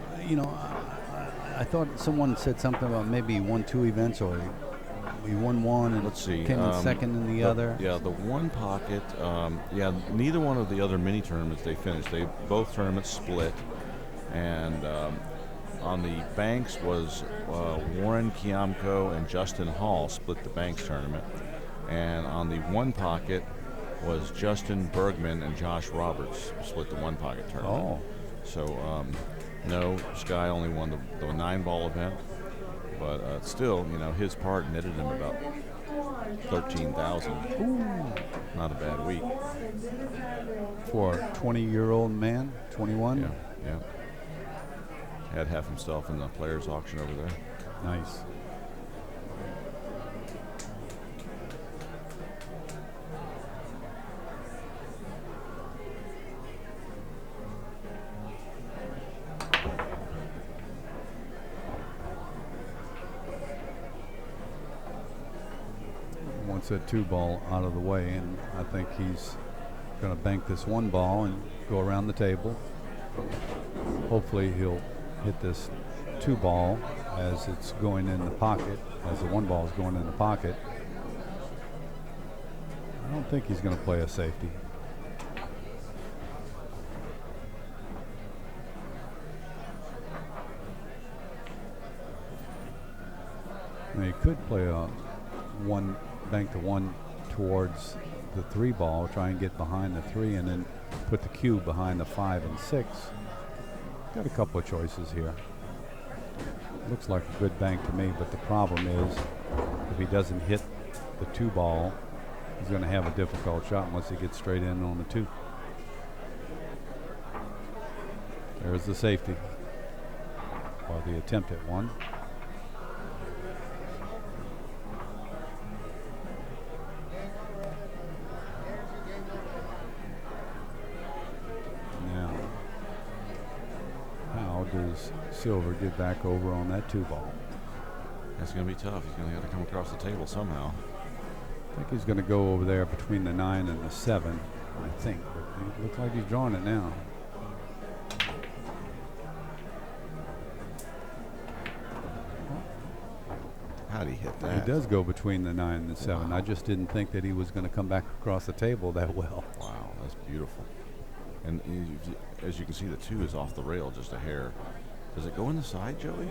I thought someone said something about maybe he won 2 events, or he won one and Let's see. came in second in the other. Yeah, the one pocket. Neither one of the other mini tournaments they finished. They both tournaments split, and on the banks was Warren Kiamko and Justin Hall split the banks tournament, and on the one pocket was Justin Bergman and Josh Roberts split the one pocket tournament. Oh. So no, Sky only won the 9-ball event. But still, his part netted him about 13,000. Not a bad week For a 20-year-old man, 21. Yeah. Had half himself in the players' auction over there. Nice. Wants that 2-ball out of the way, and I think he's going to bank this 1 ball and go around the table. Hopefully he'll hit this 2-ball as it's going in the pocket, as the 1 ball is going in the pocket. I don't think he's going to play a safety. Now he could play a bank the 1 towards the 3-ball, try and get behind the 3, and then put the cube behind the 5 and 6. Got a couple of choices here. Looks like a good bank to me, but the problem is if he doesn't hit the 2-ball, he's going to have a difficult shot unless he gets straight in on the 2. There's the safety, or the attempt at one. Now, how does Sylver get back over on that 2-ball? That's going to be tough. He's going to have to come across the table somehow. I think he's going to go over there between the 9 and the 7, I think. But it looks like he's drawing it now. How'd he hit that? He does go between the 9 and the 7. Wow. I just didn't think that he was going to come back across the table that well. Wow, that's beautiful. And as you can see, the 2 is off the rail just a hair. Does it go in the side, Joey?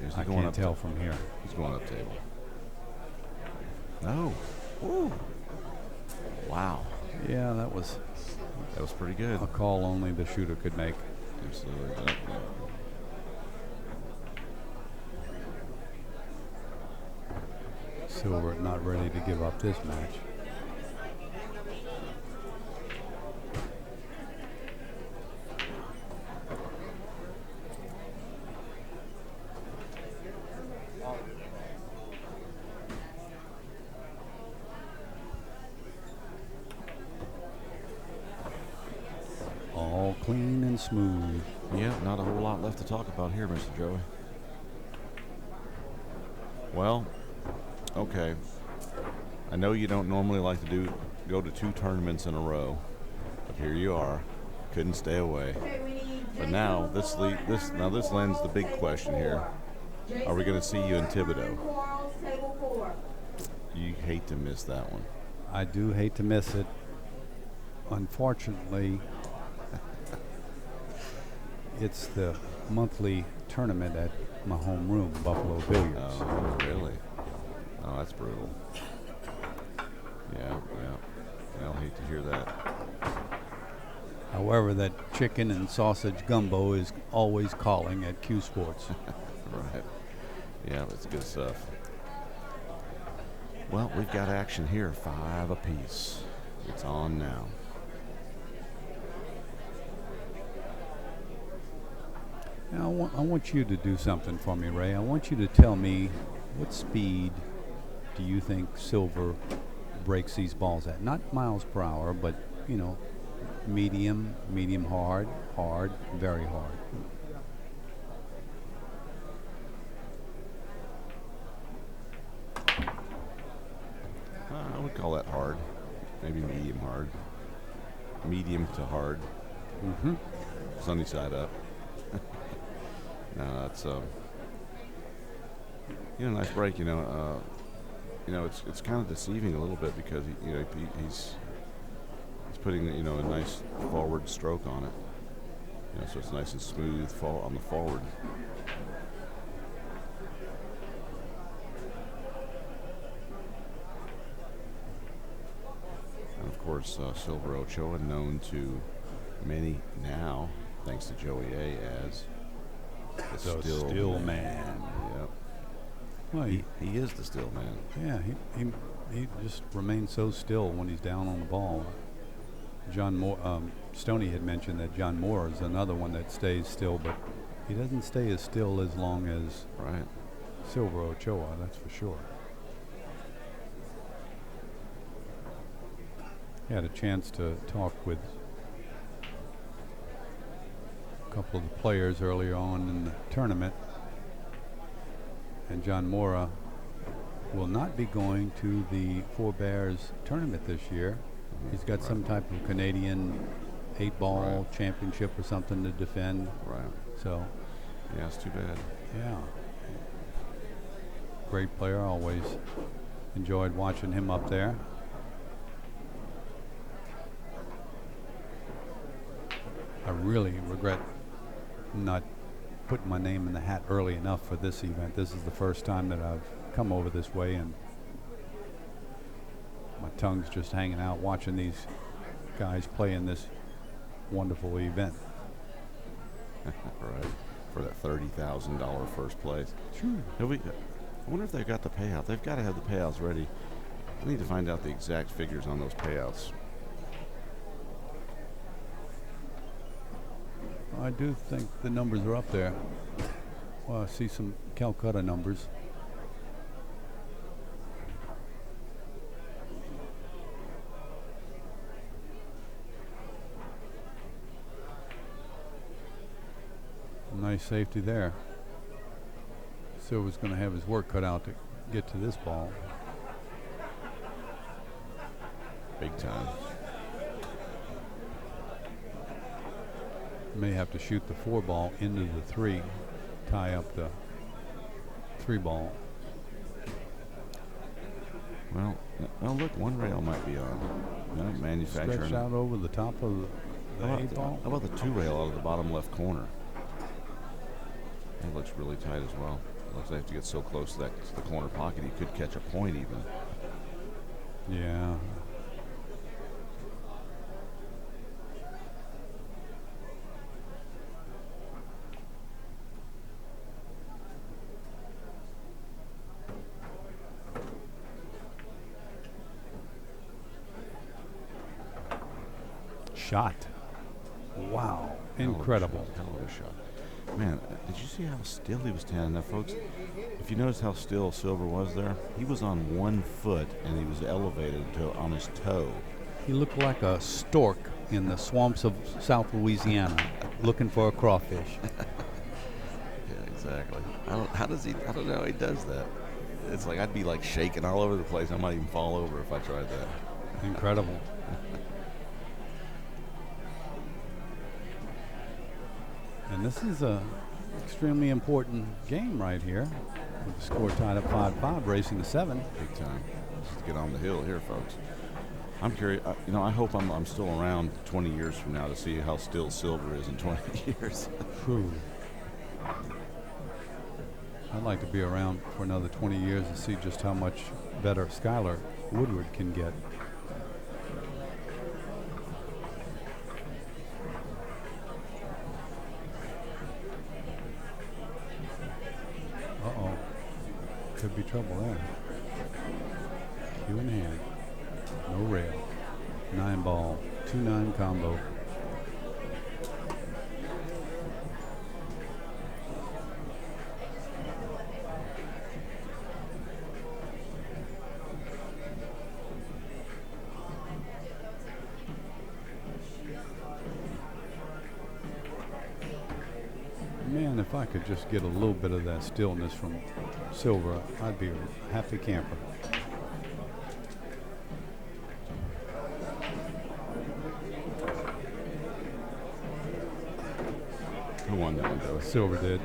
Is he I going can't up tell from here. He's going up table. No. Woo. Wow. Yeah, that was pretty good. A call only the shooter could make. Absolutely. Sylver not ready to give up this match. All clean and smooth. Yeah, not a whole lot left to talk about here, Mr. Joey. Well, okay. I know you don't normally like to go to 2 tournaments in a row, but here you are. Couldn't stay away. But now this lends the big question here. Are we going to see you in Thibodeau? You hate to miss that one. I do hate to miss it. Unfortunately, it's the monthly tournament at my home room, Buffalo Billiards. Oh, really? Oh, that's brutal. Yeah. I'll hate to hear that. However, that chicken and sausage gumbo is always calling at Q Sports. Right. Yeah, that's good stuff. Well, we've got action here, 5 apiece. It's on now. Now, I want you to do something for me, Ray. I want you to tell me what speed do you think Sylver breaks these balls at? Not miles per hour, but, medium hard, very hard. I would call that hard. Maybe medium hard. Medium to hard. Mm-hmm. Sunny side up. No, that's nice break. It's kind of deceiving a little bit because he's putting a nice forward stroke on it. So it's nice and smooth fall on the forward. And of course, Sylver Ochoa, known to many now, thanks to Joey A, as the still man. Yep. Well, He is the still man. yeah, he just remains so still when he's down on the ball. John Moore, Stony had mentioned that John Moore is another one that stays still, but he doesn't stay as still as long as Right. Sylver Ochoa, that's for sure. I had a chance to talk with a couple of the players earlier on in the tournament, and John Mora will not be going to the Four Bears tournament this year. He's got some type of Canadian 8-ball championship or something to defend. Right. So, Yeah, it's too bad. yeah. Great player, always enjoyed watching him up there. I really regret not putting my name in the hat early enough for this event. This is the first time that I've come over this way, and my tongue's just hanging out watching these guys play in this wonderful event. Right. For that $30,000 first place. Sure. I wonder if they've got the payout. They've got to have the payouts ready. I need to find out the exact figures on those payouts. I do think the numbers are up there. Well, I see some Calcutta numbers. Nice safety there. Silver's going to have his work cut out to get to this ball. Big time. May have to shoot the 4 ball into the 3, tie up the 3 ball. Well, look, one rail might be on. No, manufacturing. Stretched out over the top of the How 8 about ball. how about the 2 rail out of the bottom left corner? That looks really tight as well. It looks like they have to get so close to the corner pocket, he could catch a point even. Yeah. Shot. Wow. Incredible. Hell of a shot. Man, did you see how still he was standing there, folks? If you notice how still Sylver was there, he was on 1 foot and he was elevated to on his toe. He looked like a stork in the swamps of South Louisiana looking for a crawfish. Yeah, exactly. I don't know how he does that. It's like I'd be like shaking all over the place. I might even fall over if I tried that. Incredible. And this is a extremely important game right here. With the score tied up 5-5, racing to 7. Big time. Let's get on the hill here, folks. I'm curious. I hope I'm still around 20 years from now to see how still Sylver is in 20 years. True. I'd like to be around for another 20 years to see just how much better Skyler Woodward can get. Uh-oh. Could be trouble there. Cue in hand. No rail. 9 ball. 2-9 combo. Man, if I could just get a little bit of that stillness from Sylver, I'd be a happy camper. Sylver did.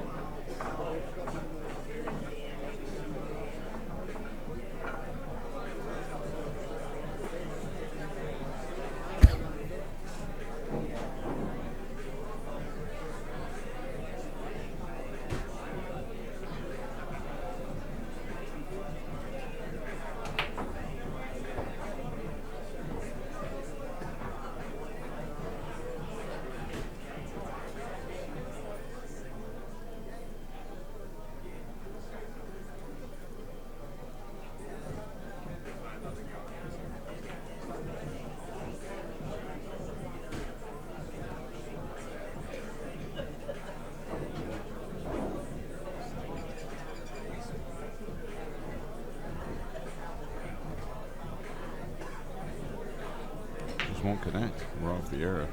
Just won't connect. We're off the air.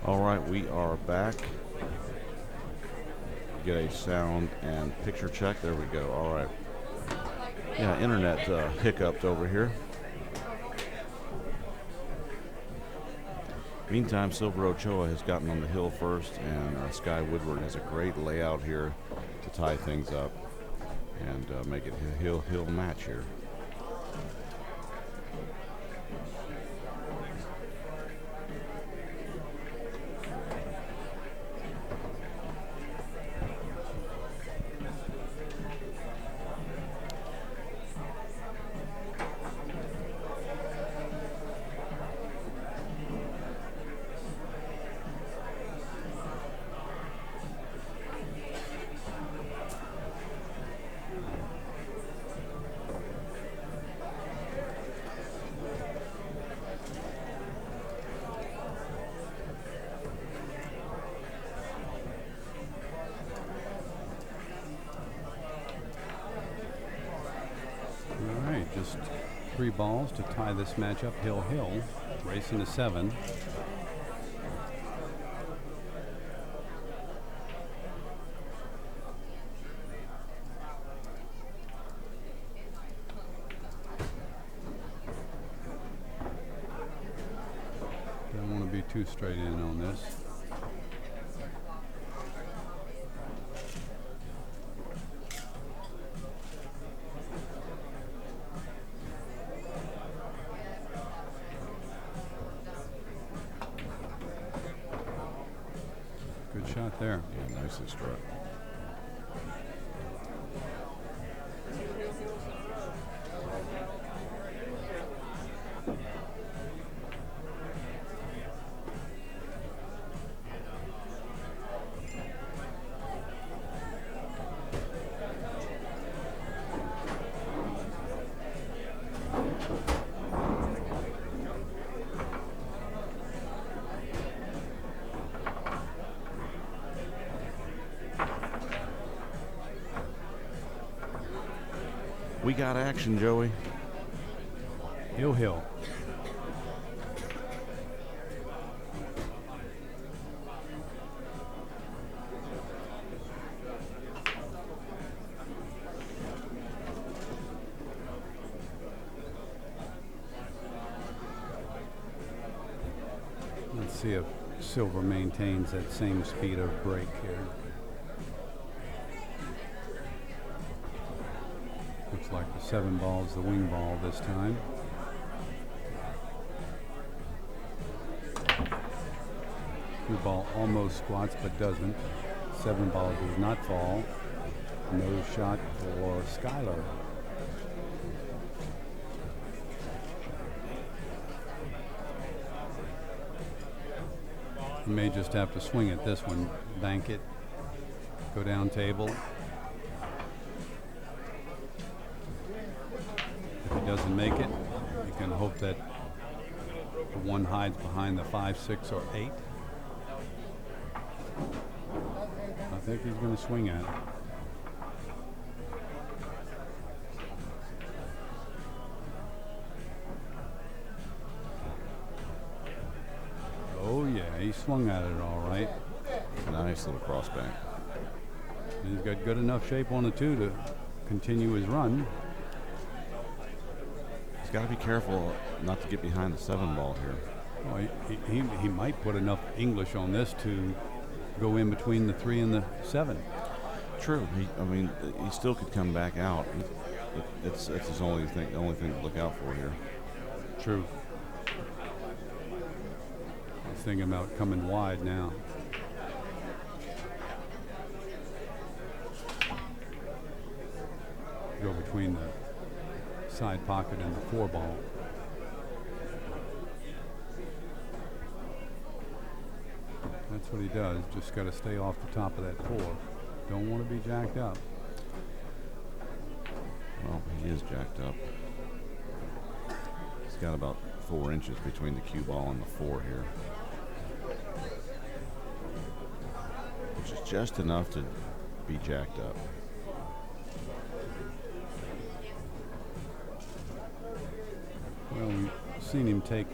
All right, we are back. Get a sound and picture check. There we go. All right. Yeah, internet hiccuped over here. Meantime, Sylver Ochoa has gotten on the hill first, and Sky Woodward has a great layout here to tie things up and make it a hill match here. Just 3 balls to tie this matchup. Hill, racing to 7. Don't want to be too straight in on this. Good shot there. Yeah, nicely struck. We got action, Joey. Hill. Let's see if Sylver maintains that same speed of break here. Looks like the 7 ball's the wing ball this time. Cue ball almost squats but doesn't. 7 ball does not fall. No shot for Skyler. He may just have to swing at this one, bank it, go down table. If he doesn't make it, he can hope that the one hides behind the 5, 6, or 8. I think he's going to swing at it. Oh yeah, he swung at it all right. Nice little crossbank. He's got good enough shape on the 2 to continue his run. He's got to be careful not to get behind the 7 ball here. Well, he might put enough English on this to go in between the 3 and the 7. True. I mean, he still could come back out. It's his only thing to look out for here. True. He's thinking about coming wide now. Go between the side pocket and the 4 ball. That's what he does. Just got to stay off the top of that 4. Don't want to be jacked up. Well, he is jacked up. He's got about 4 inches between the cue ball and the 4 here, which is just enough to be jacked up. Well, we've seen him take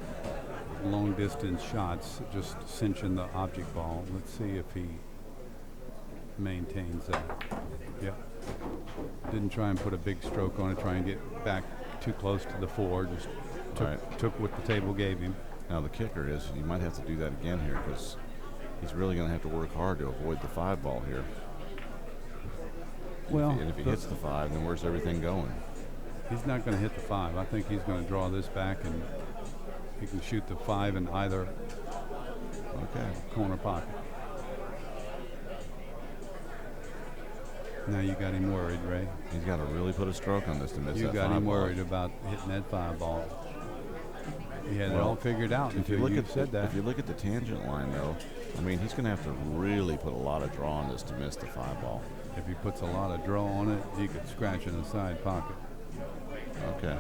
long distance shots, just cinching the object ball. Let's see if he maintains that. Yep. Didn't try and put a big stroke on it, try and get back too close to the 4. Just took what the table gave him. Now the kicker is you might have to do that again here because he's really going to have to work hard to avoid the 5 ball here. Well, and if he hits the 5, then where's everything going? He's not going to hit the 5. I think he's going to draw this back and he can shoot the 5 in either corner pocket. Now you got him worried, Ray. He's got to really put a stroke on this to miss that 5 ball. You got him worried about hitting that 5 ball. He had it all figured out until you said that. If you look at the tangent line, though, I mean, he's going to have to really put a lot of draw on this to miss the 5 ball. If he puts a lot of draw on it, he could scratch in the side pocket. Okay.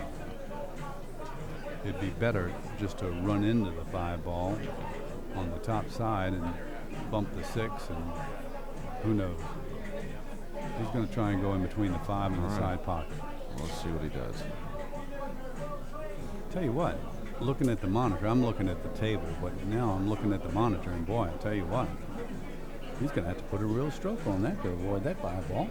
It'd be better just to run into the 5 ball on the top side and bump the 6, and who knows. He's going to try and go in between the 5 and the side pocket. Well, let's see what he does. Tell you what, looking at the monitor, I'm looking at the table, but now I'm looking at the monitor, and boy, I'll tell you what, he's going to have to put a real stroke on that to avoid that 5 ball.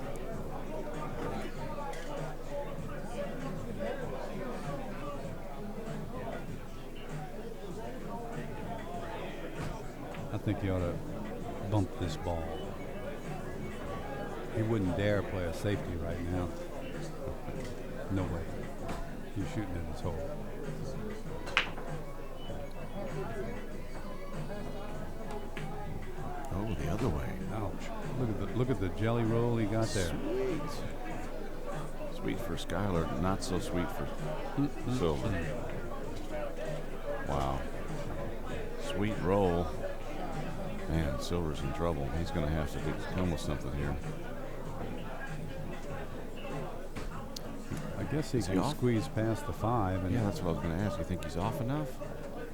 I think he ought to bump this ball. He wouldn't dare play a safety right now. No way. He's shooting in his hole. Oh, the other way. Ouch. Look at the jelly roll he got there. Sweet for Skyler, not so sweet for Sylver. Wow. Sweet roll. Man, Sylver's in trouble. He's going to have to come with something here. I guess he can squeeze past the 5. And yeah, that's what I was going to ask. You think he's off enough?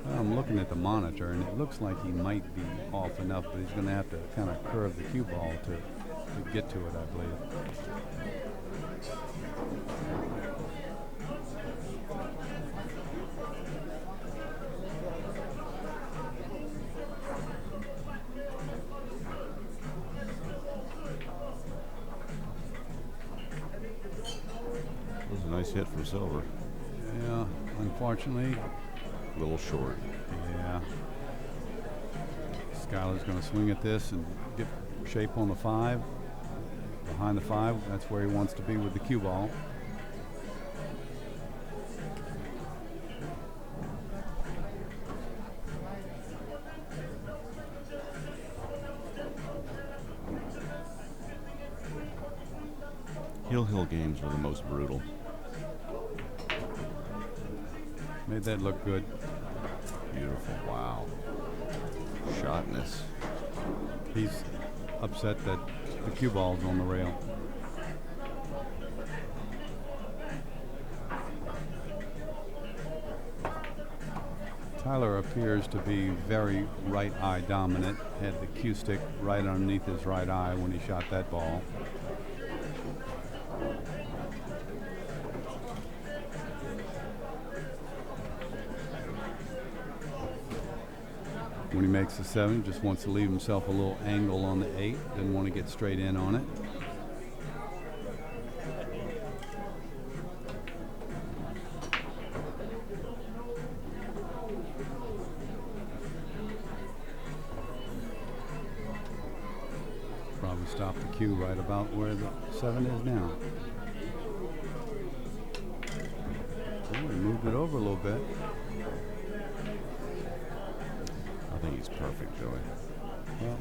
Well, I'm looking at the monitor, and it looks like he might be off enough, but he's going to have to kind of curve the cue ball to get to it, I believe. Nice hit from Sylver. Yeah, unfortunately. A little short. Yeah. Skyler's going to swing at this and get shape on the 5. Behind the 5, that's where he wants to be with the cue ball. Hill games are the most brutal. Made that look good. Beautiful. Wow. Shotness. He's upset that the cue ball's on the rail. Tyler appears to be very right eye dominant. Had the cue stick right underneath his right eye when he shot that ball. When he makes the 7, just wants to leave himself a little angle on the 8. Didn't want to get straight in on it. Probably stop the cue right about where the 7 is now. Oh, he moved it over a little bit. I think he's perfect, Joey. Well,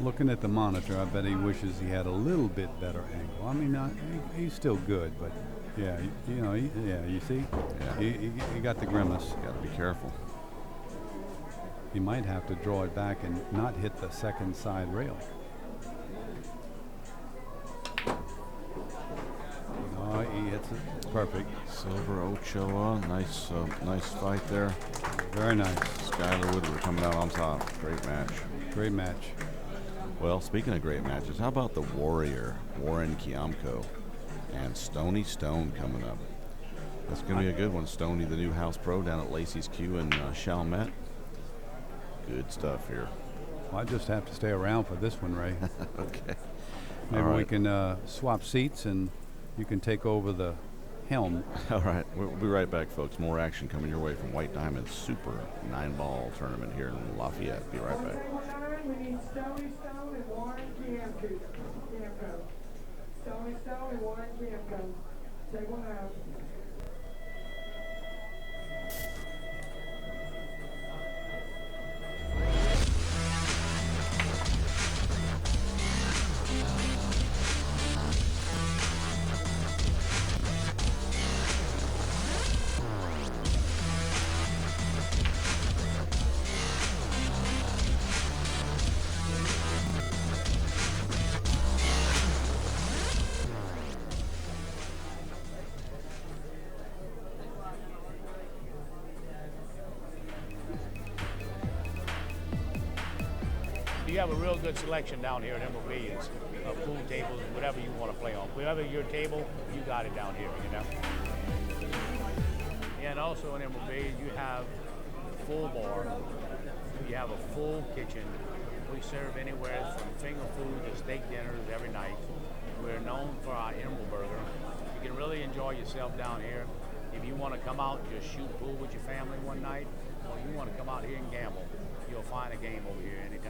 looking at the monitor, I bet he wishes he had a little bit better angle. I mean, he's still good, but yeah, you know, you see, Yeah. he got the grimace. You got to be careful. He might have to draw it back and not hit the second side rail. Oh, he hits it. Perfect. Sylver Ochoa, nice fight there. Very nice. Skyler Woodward coming out on top. Great match. Great match. Well, speaking of great matches, how about the Warrior, Warren Kiamko, and Stony Stone coming up? That's going to be a good one. Stony, the new house pro down at Lacey's Q in Chalmette. Good stuff here. Well, I just have to stay around for this one, Ray. Okay. Maybe All we right. can swap seats and you can take over the helm. All right. We'll be right back, folks. More action coming your way from White Diamond's Super 9-ball tournament here in Lafayette. Be right back. Table 9, we need Stony Stone and Warren Kiamko. Stony Stone and Warren Kiamko. Table 9. You have a real good selection down here at Emerald Billiards of pool tables, whatever you want to play on. Whatever your table, you got it down here, you know. And also in Emerald Billiards, you have full bar. You have a full kitchen. We serve anywhere from finger food to steak dinners every night. We're known for our Emerald Burger. You can really enjoy yourself down here. If you want to come out and just shoot pool with your family one night, or you want to come out here and gamble, you'll find a game over here anytime.